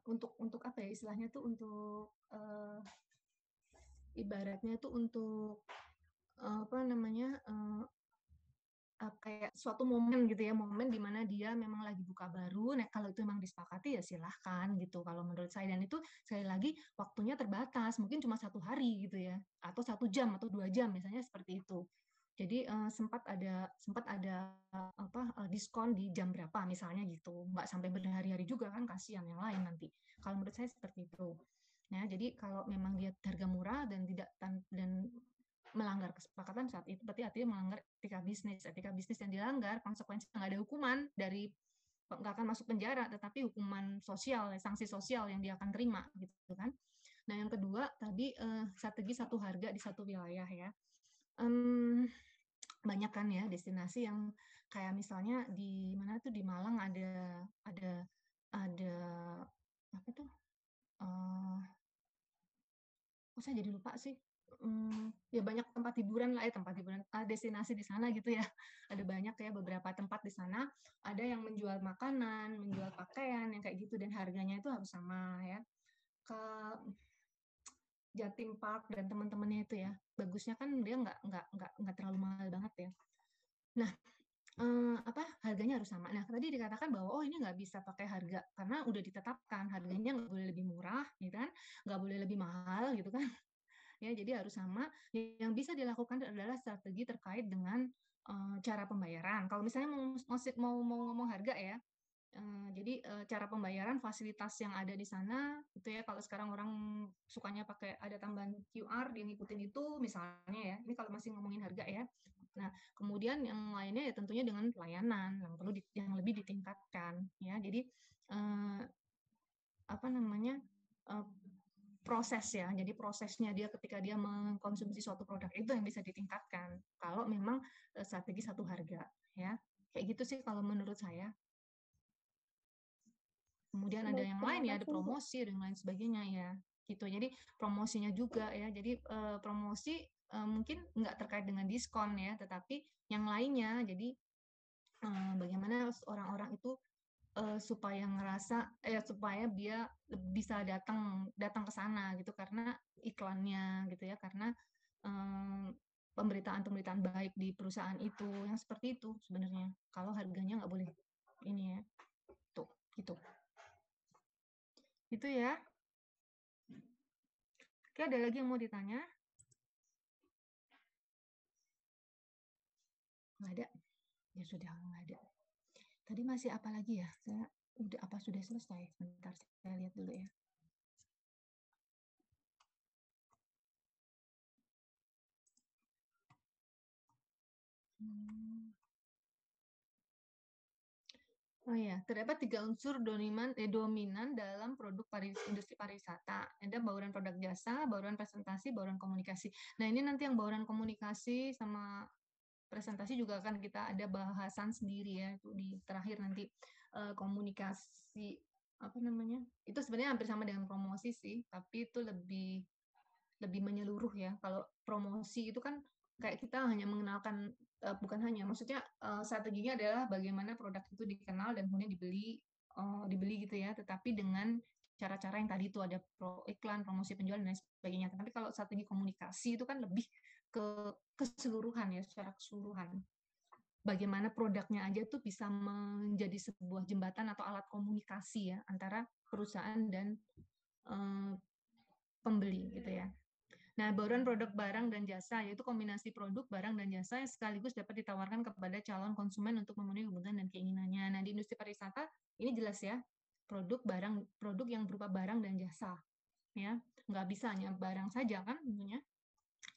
untuk apa ya istilahnya tuh untuk ibaratnya itu untuk apa namanya, kayak suatu momen gitu ya, momen di mana dia memang lagi buka baru. Nah, kalau itu memang disepakati ya silahkan gitu kalau menurut saya. Dan itu sekali lagi waktunya terbatas, mungkin cuma 1 hari gitu ya, atau 1 jam atau 2 jam misalnya seperti itu. Jadi sempat ada apa diskon di jam berapa misalnya gitu, nggak sampai berhari-hari juga kan kasihan yang lain nanti. Kalau menurut saya seperti itu. Nah, jadi kalau memang dia harga murah dan tidak dan melanggar kesepakatan saat itu berarti artinya melanggar etika bisnis yang dilanggar konsekuensinya nggak ada hukuman dari nggak akan masuk penjara tetapi hukuman sosial sanksi sosial yang dia akan terima gitu kan. Nah yang kedua tadi strategi satu harga di satu wilayah ya. Banyak kan ya destinasi yang kayak misalnya di mana tuh di Malang ada apa tuh saya jadi lupa sih. Ya banyak tempat hiburan lah, tempat hiburan, destinasi di sana gitu ya. Ada banyak ya beberapa tempat di sana, ada yang menjual makanan, menjual pakaian yang kayak gitu dan harganya itu harus sama ya. Ke Jatim Park dan teman-temannya itu ya, bagusnya kan dia nggak terlalu mahal banget ya. Nah, harganya harus sama. Nah, tadi dikatakan bahwa, oh ini nggak bisa pakai harga, karena udah ditetapkan harganya nggak boleh lebih murah, gitu kan, nggak boleh lebih mahal, gitu kan. Ya, jadi harus sama. Yang bisa dilakukan adalah strategi terkait dengan cara pembayaran. Kalau misalnya mau ngomong harga ya, jadi cara pembayaran fasilitas yang ada di sana itu ya kalau sekarang orang sukanya pakai ada tambahan QR dia ngikutin itu misalnya ya. Ini kalau masih ngomongin harga ya. Nah, kemudian yang lainnya ya tentunya dengan pelayanan yang perlu yang lebih ditingkatkan ya. Jadi apa namanya? Proses ya. Jadi prosesnya dia ketika dia mengkonsumsi suatu produk itu yang bisa ditingkatkan. Kalau memang strategi satu harga ya. Kayak gitu sih kalau menurut saya. Kemudian ada Baik, yang terima lain ya, ada kasih, Bu. promosi dan lain sebagainya ya. Gitu. Jadi promosinya juga ya. Jadi promosi mungkin nggak terkait dengan diskon ya, tetapi yang lainnya. Jadi bagaimana orang-orang itu supaya supaya dia bisa datang datang ke sana gitu karena iklannya gitu ya karena pemberitaan-pemberitaan baik di perusahaan itu yang seperti itu sebenarnya kalau harganya nggak boleh ini ya tuh gitu itu ya. Oke, ada lagi yang mau ditanya? Nggak ada, ya sudah nggak ada. Tadi masih apa lagi ya, saya udah apa sudah selesai? Sebentar saya lihat dulu ya. Oh ya, terdapat 3 unsur dominan dalam produk industri pariwisata. Ada bauran produk jasa, bauran presentasi, bauran komunikasi. Nah, ini nanti yang bauran komunikasi sama presentasi juga akan kita ada bahasan sendiri ya, itu di terakhir nanti komunikasi apa namanya? Itu sebenarnya hampir sama dengan promosi sih, tapi itu lebih lebih menyeluruh ya. Kalau promosi itu kan kayak kita hanya mengenalkan bukan hanya, maksudnya strateginya adalah bagaimana produk itu dikenal dan kemudian dibeli gitu ya. Tetapi dengan cara-cara yang tadi itu ada iklan, promosi penjualan dan sebagainya. Tapi kalau strategi komunikasi itu kan lebih ke keseluruhan ya, secara keseluruhan. Bagaimana produknya aja tuh bisa menjadi sebuah jembatan atau alat komunikasi ya antara perusahaan dan pembeli gitu ya. Nah, bauran produk barang dan jasa yaitu kombinasi produk, barang, dan jasa yang sekaligus dapat ditawarkan kepada calon konsumen untuk memenuhi kebutuhan dan keinginannya. Nah, di industri pariwisata ini jelas ya, produk yang berupa barang dan jasa. Ya, nggak bisa hanya barang saja kan tentunya.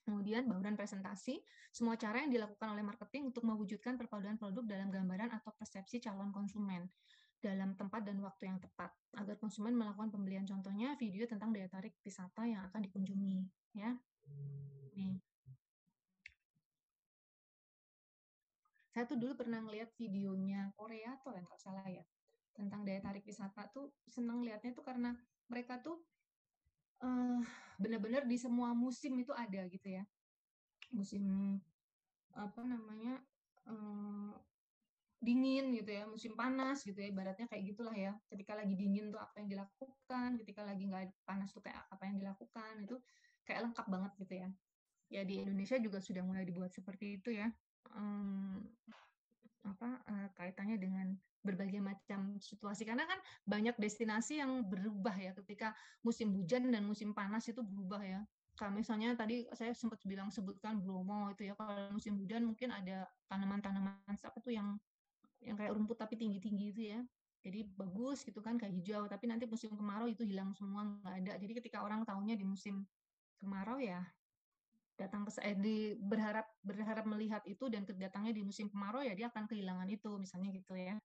Kemudian bauran presentasi, semua cara yang dilakukan oleh marketing untuk mewujudkan perpaduan produk dalam gambaran atau persepsi calon konsumen dalam tempat dan waktu yang tepat agar konsumen melakukan pembelian. Contohnya video tentang daya tarik wisata yang akan dikunjungi ya. Nih. Saya tuh dulu pernah ngeliat videonya Korea tuh yang nggak salah ya tentang daya tarik wisata tuh seneng liatnya tuh karena mereka tuh benar-benar di semua musim itu ada gitu ya musim apa namanya dingin gitu ya musim panas gitu ya ibaratnya kayak gitulah ya ketika lagi dingin tuh apa yang dilakukan ketika lagi nggak panas tuh kayak apa yang dilakukan itu kayak lengkap banget gitu ya. Ya di Indonesia juga sudah mulai dibuat seperti itu ya. Kaitannya dengan berbagai macam situasi, karena kan banyak destinasi yang berubah ya ketika musim hujan dan musim panas itu berubah ya. Kalau misalnya tadi saya sempat sebutkan Bromo itu ya, kalau musim hujan mungkin ada tanaman-tanaman apa tuh yang kayak rumput tapi tinggi-tinggi itu ya. Jadi bagus gitu kan, kayak hijau, tapi nanti musim kemarau itu hilang semua, nggak ada. Jadi ketika orang tahunya di musim kemarau ya datang ke berharap melihat itu, dan kedatangnya di musim kemarau ya dia akan kehilangan itu, misalnya gitu ya.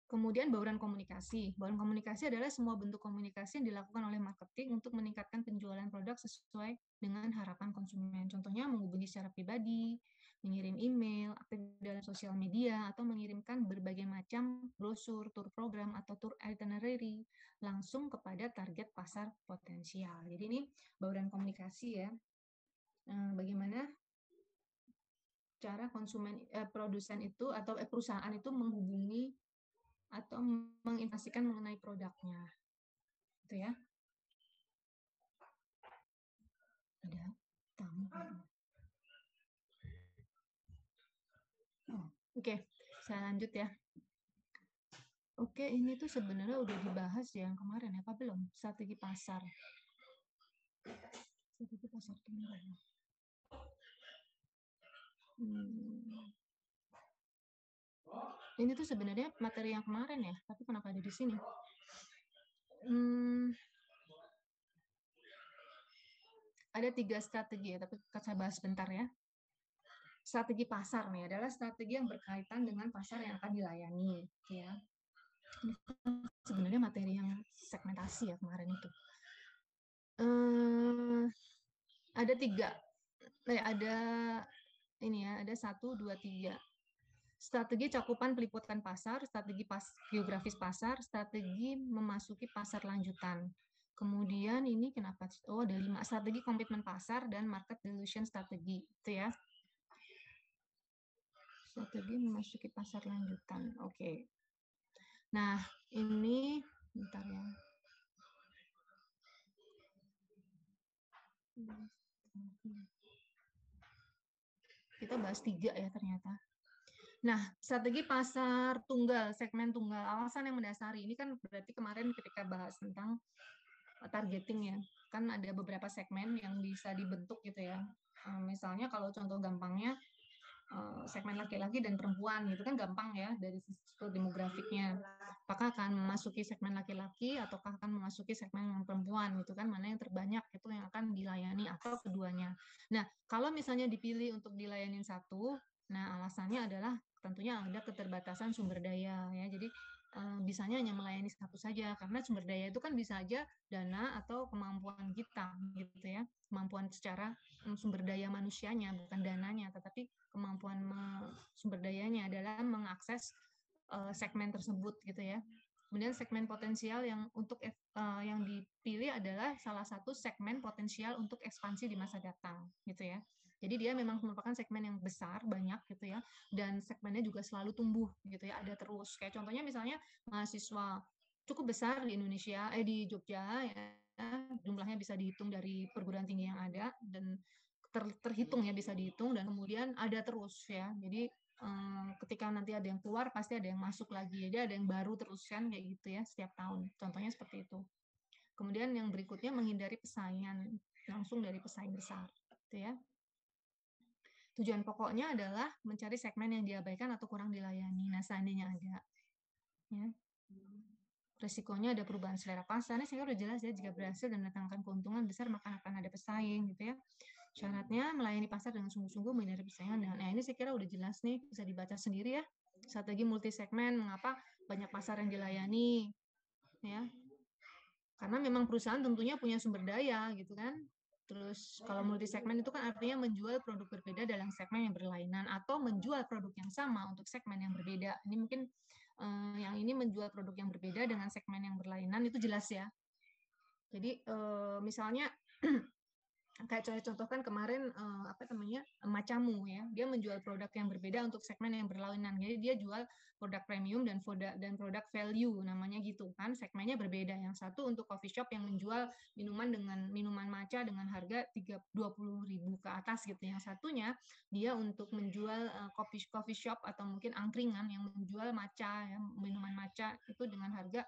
Kemudian bauran komunikasi. Bauran komunikasi adalah semua bentuk komunikasi yang dilakukan oleh marketing untuk meningkatkan penjualan produk sesuai dengan harapan konsumen. Contohnya menghubungi secara pribadi, mengirim email, aktif dalam sosial media, atau mengirimkan berbagai macam brosur, tur program, atau tur itinerary langsung kepada target pasar potensial. Jadi ini bauran komunikasi ya. Bagaimana cara produsen itu atau perusahaan itu menghubungi atau menginformasikan mengenai produknya, gitu ya. Ada tamu. Oke, saya lanjut ya. Oke, ini tuh sebenarnya udah dibahas ya yang kemarin ya, apa belum? Strategi pasar. Strategi pasar kemarin. Ini tuh sebenarnya materi yang kemarin ya, tapi kenapa ada di sini? Ada 3 strategi ya, tapi saya bahas sebentar ya. Strategi pasar nih adalah strategi yang berkaitan dengan pasar yang akan dilayani, ya. Ini sebenarnya materi yang segmentasi ya kemarin itu. Ada 3, ada ini ya, ada 1, 2, 3. Strategi cakupan peliputan pasar, strategi geografis pasar, strategi memasuki pasar lanjutan. Kemudian ini kenapa? Ada 5, strategi komitmen pasar dan market dilution strategi, itu ya. Strategi memasuki pasar lanjutan. Oke. Nah, ini bentar ya. Kita bahas 3 ya ternyata. Nah, strategi pasar tunggal, segmen tunggal, alasan yang mendasari. Ini kan berarti kemarin ketika bahas tentang targeting ya, kan ada beberapa segmen yang bisa dibentuk gitu ya. Misalnya kalau contoh gampangnya, segmen laki-laki dan perempuan gitu kan gampang ya dari sisi demografiknya. Apakah akan memasuki segmen laki-laki ataukah akan memasuki segmen yang perempuan gitu kan, mana yang terbanyak itu yang akan dilayani atau keduanya. Nah, kalau misalnya dipilih untuk dilayani satu, nah alasannya adalah tentunya ada keterbatasan sumber daya ya. Jadi bisanya hanya melayani satu saja, karena sumber daya itu kan bisa aja dana atau kemampuan kita gitu ya, kemampuan secara sumber daya manusianya bukan dananya, tetapi kemampuan sumber dayanya adalah mengakses segmen tersebut gitu ya. Kemudian segmen potensial yang untuk yang dipilih adalah salah satu segmen potensial untuk ekspansi di masa datang gitu ya. Jadi dia memang merupakan segmen yang besar, banyak gitu ya, dan segmennya juga selalu tumbuh gitu ya, ada terus. Kayak contohnya misalnya mahasiswa cukup besar di Indonesia, di Jogja ya, jumlahnya bisa dihitung dari perguruan tinggi yang ada, dan terhitung ya, bisa dihitung, dan kemudian ada terus ya. Jadi ketika nanti ada yang keluar, pasti ada yang masuk lagi. Jadi ada yang baru terus kan, kayak gitu ya, setiap tahun. Contohnya seperti itu. Kemudian yang berikutnya menghindari persaingan langsung dari pesaing besar, gitu ya. Tujuan pokoknya adalah mencari segmen yang diabaikan atau kurang dilayani. Nah, seandainya ada, ya, resikonya ada perubahan selera pasar. Ini saya udah jelas ya, jika berhasil dan mendatangkan keuntungan besar, maka akan ada pesaing, gitu ya. Syaratnya melayani pasar dengan sungguh-sungguh, menghindari persaingan. Nah, ini saya kira udah jelas nih, bisa dibaca sendiri ya. Strategi multi segmen, mengapa banyak pasar yang dilayani, ya. Karena memang perusahaan tentunya punya sumber daya, gitu kan. Terus kalau multi segmen itu kan artinya menjual produk berbeda dalam segmen yang berlainan, atau menjual produk yang sama untuk segmen yang berbeda. Ini mungkin yang ini menjual produk yang berbeda dengan segmen yang berlainan, itu jelas ya. Jadi misalnya kayak saya contohkan kemarin Macamu ya, dia menjual produk yang berbeda untuk segmen yang berlainan. Jadi dia jual produk premium dan produk value namanya gitu kan, segmennya berbeda. Yang satu untuk coffee shop yang menjual minuman matcha dengan harga 20.000 ke atas gitu. Yang satunya dia untuk menjual coffee shop atau mungkin angkringan yang menjual matcha ya, minuman matcha itu dengan harga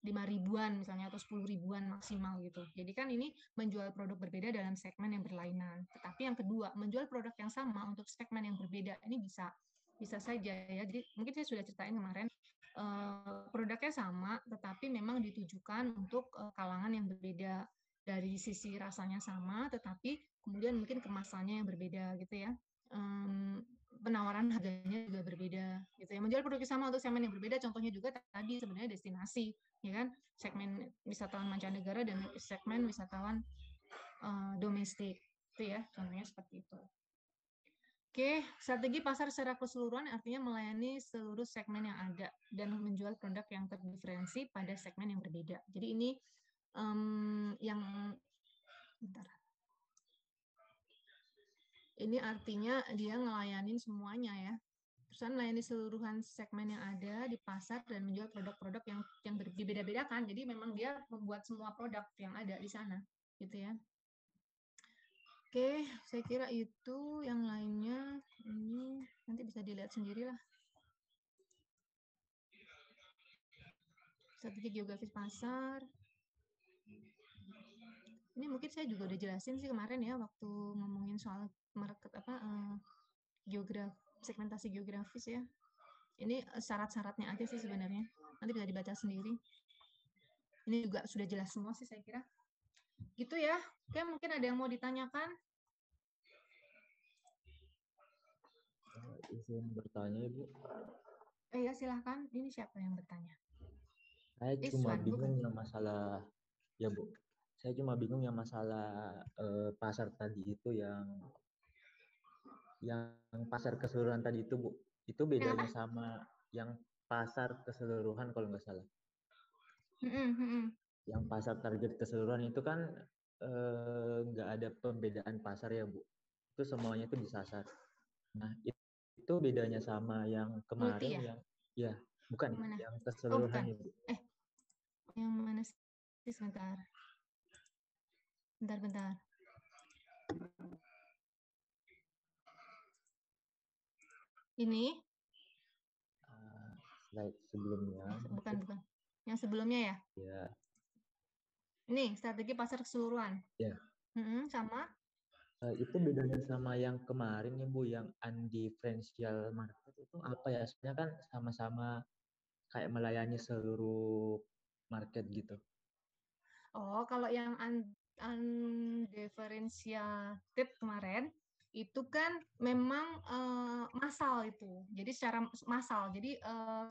5.000-an misalnya atau 10.000-an maksimal gitu. Jadi kan ini menjual produk berbeda dalam segmen yang berlainan. Tetapi yang kedua, menjual produk yang sama untuk segmen yang berbeda ini bisa saja ya. Jadi mungkin saya sudah ceritain kemarin produknya sama, tetapi memang ditujukan untuk kalangan yang berbeda. Dari sisi rasanya sama, tetapi kemudian mungkin kemasannya yang berbeda gitu ya. Penawaran harganya juga berbeda gitu ya. Menjual produk sama untuk segmen yang berbeda, contohnya juga tadi sebenarnya destinasi, ya kan? Segmen wisatawan mancanegara dan segmen wisatawan domestik, itu ya, contohnya seperti itu. Oke, strategi pasar secara keseluruhan artinya melayani seluruh segmen yang ada dan menjual produk yang terdiferensi pada segmen yang berbeda. Jadi ini yang bentar. Ini artinya dia ngelayanin semuanya ya. Perusahaan melayani seluruhan segmen yang ada di pasar dan menjual produk-produk yang berbeda-bedakan. Jadi memang dia membuat semua produk yang ada di sana, gitu ya. Oke, saya kira itu. Yang lainnya ini nanti bisa dilihat sendiri lah. Strategi geografis pasar. Ini mungkin saya juga udah jelasin sih kemarin ya waktu ngomongin soal market segmentasi geografis ya. Ini syarat-syaratnya aja sih sebenarnya. Nanti bisa dibaca sendiri. Ini juga sudah jelas semua sih saya kira. Gitu ya. Oke, mungkin ada yang mau ditanyakan? Izin bertanya, Ibu. Ya silahkan. Ini siapa yang bertanya? Saya cuma bingung yang masalah, ya Bu. Saya cuma bingung yang masalah pasar tadi itu yang pasar keseluruhan tadi itu, Bu. Itu bedanya sama yang pasar keseluruhan kalau nggak salah. Yang pasar target keseluruhan itu kan nggak ada pembedaan pasar ya, Bu. Itu semuanya itu disasar. Nah, itu bedanya sama yang kemarin Multi, ya bukan yang keseluruhan Bu. Yang mana sih? Sebentar. Bentar. Ini? Slide sebelumnya. Bukan. Yang sebelumnya ya? Ya. Ini strategi pasar keseluruhan. Ya. Sama? Itu bedanya sama yang kemarin ya Bu, yang undifferential market itu apa ya? Sebenarnya kan sama-sama kayak melayani seluruh market gitu. Oh, kalau yang undifferentiated kemarin itu kan memang massal itu. Jadi secara massal, jadi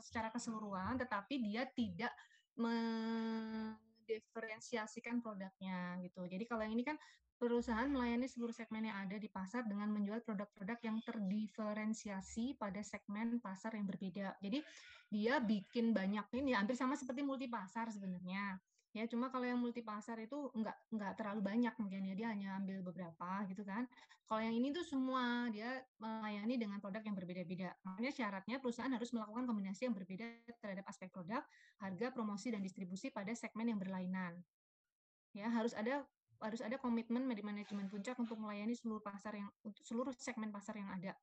secara keseluruhan, tetapi dia tidak mendiferensiasikan produknya gitu. Jadi kalau yang ini kan perusahaan melayani seluruh segmen yang ada di pasar dengan menjual produk-produk yang terdiferensiasi pada segmen pasar yang berbeda. Jadi dia bikin banyak ini hampir sama seperti multi pasar sebenarnya. Ya, cuma kalau yang multi pasar itu nggak terlalu banyak mungkin ya, dia hanya ambil beberapa gitu kan. Kalau yang ini tuh semua dia melayani dengan produk yang berbeda-beda. Makanya syaratnya perusahaan harus melakukan kombinasi yang berbeda terhadap aspek produk, harga, promosi dan distribusi pada segmen yang berlainan. Ya, harus ada komitmen manajemen puncak untuk melayani seluruh segmen pasar yang ada.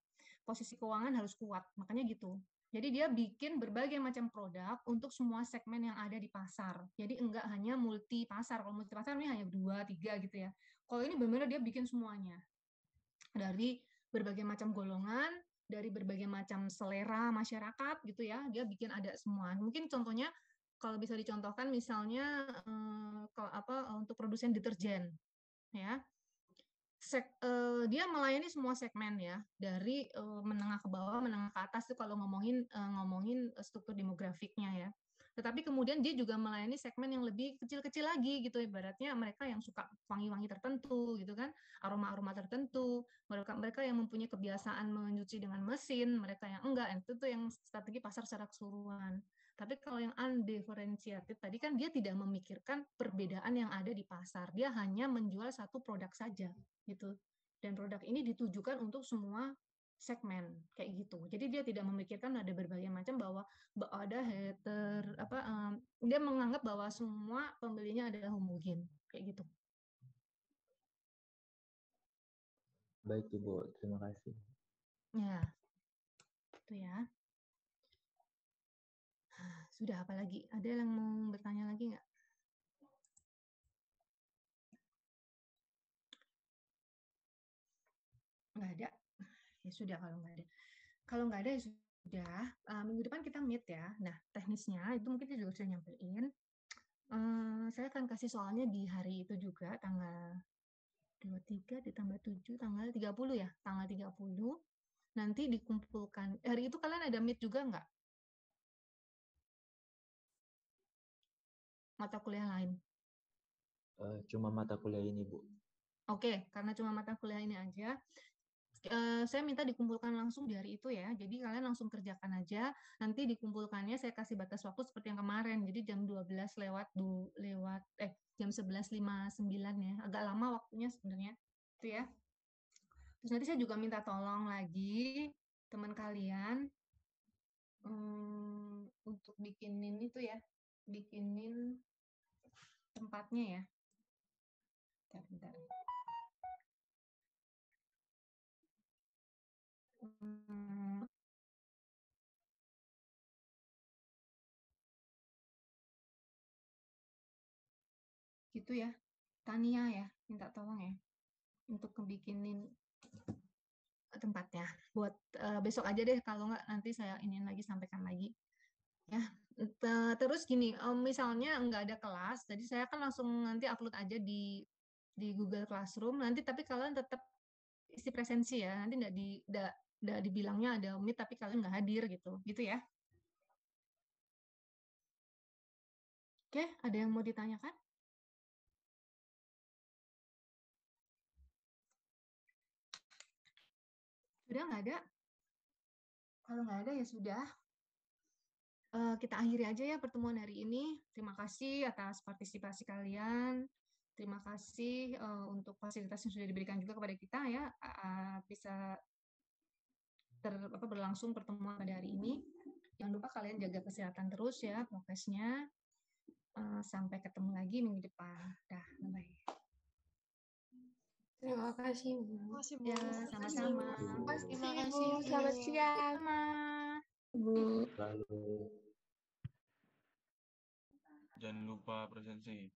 Posisi keuangan harus kuat, makanya gitu. Jadi dia bikin berbagai macam produk untuk semua segmen yang ada di pasar. Jadi enggak hanya multi pasar. Kalau multi pasar ini hanya 2, 3 gitu ya. Kalau ini benar-benar dia bikin semuanya. Dari berbagai macam golongan, dari berbagai macam selera masyarakat gitu ya. Dia bikin ada semua. Mungkin contohnya kalau bisa dicontohkan misalnya untuk produsen deterjen ya. Dia melayani semua segmen ya, dari menengah ke bawah, menengah ke atas tuh kalau ngomongin struktur demografiknya ya. Tetapi kemudian dia juga melayani segmen yang lebih kecil-kecil lagi gitu, ibaratnya mereka yang suka wangi-wangi tertentu gitu kan, aroma-aroma tertentu, mereka yang mempunyai kebiasaan mencuci dengan mesin, mereka yang enggak, itu tuh yang strategi pasar secara keseluruhan. Tapi kalau yang undifferentiated tadi kan dia tidak memikirkan perbedaan yang ada di pasar. Dia hanya menjual satu produk saja gitu. Dan produk ini ditujukan untuk semua segmen kayak gitu. Jadi dia tidak memikirkan ada berbagai macam bahwa ada dia menganggap bahwa semua pembelinya adalah homogen kayak gitu. Baik Ibu, terima kasih. Ya, itu ya. Sudah apa lagi? Ada yang mau bertanya lagi nggak? Nggak ada. Ya sudah kalau nggak ada. Kalau nggak ada ya sudah. Minggu depan kita meet ya. Nah, teknisnya itu mungkin saya juga sudah nyampein. Saya akan kasih soalnya di hari itu juga, tanggal 23 ditambah 7, tanggal 30 ya. Tanggal 30. Nanti dikumpulkan. Hari itu kalian ada meet juga nggak? Mata kuliah lain? Cuma mata kuliah ini, Bu. Oke, karena cuma mata kuliah ini aja, saya minta dikumpulkan langsung di hari itu ya. Jadi kalian langsung kerjakan aja. Nanti dikumpulkannya saya kasih batas waktu seperti yang kemarin. Jadi jam 12 jam 11.59 ya. Agak lama waktunya sebenarnya. Itu ya. Terus nanti saya juga minta tolong lagi teman kalian untuk bikinin itu ya. Bikinin tempatnya ya. Bentar. Gitu ya. Tania ya, minta tolong ya untuk ngebikinin tempatnya. Buat besok aja deh, kalau nggak nanti saya ingin lagi sampaikan lagi. Ya, terus gini, misalnya nggak ada kelas, jadi saya kan langsung nanti upload aja di Google Classroom. Nanti tapi kalian tetap isi presensi ya. Nanti nggak dibilangnya ada meet tapi kalian nggak hadir gitu ya. Oke, ada yang mau ditanyakan? Sudah nggak ada? Kalau nggak ada ya sudah. Kita akhiri aja ya pertemuan hari ini. Terima kasih atas partisipasi kalian. Terima kasih untuk fasilitas yang sudah diberikan juga kepada kita ya. Bisa berlangsung pertemuan pada hari ini. Jangan lupa kalian jaga kesehatan terus ya, prokesnya. Sampai ketemu lagi minggu depan. Dah, bye. Terima kasih, Bu. Ya, sama-sama. Terima kasih, Bu. Selamat siang. Sama. Bu. Lalu Jangan lupa presensi.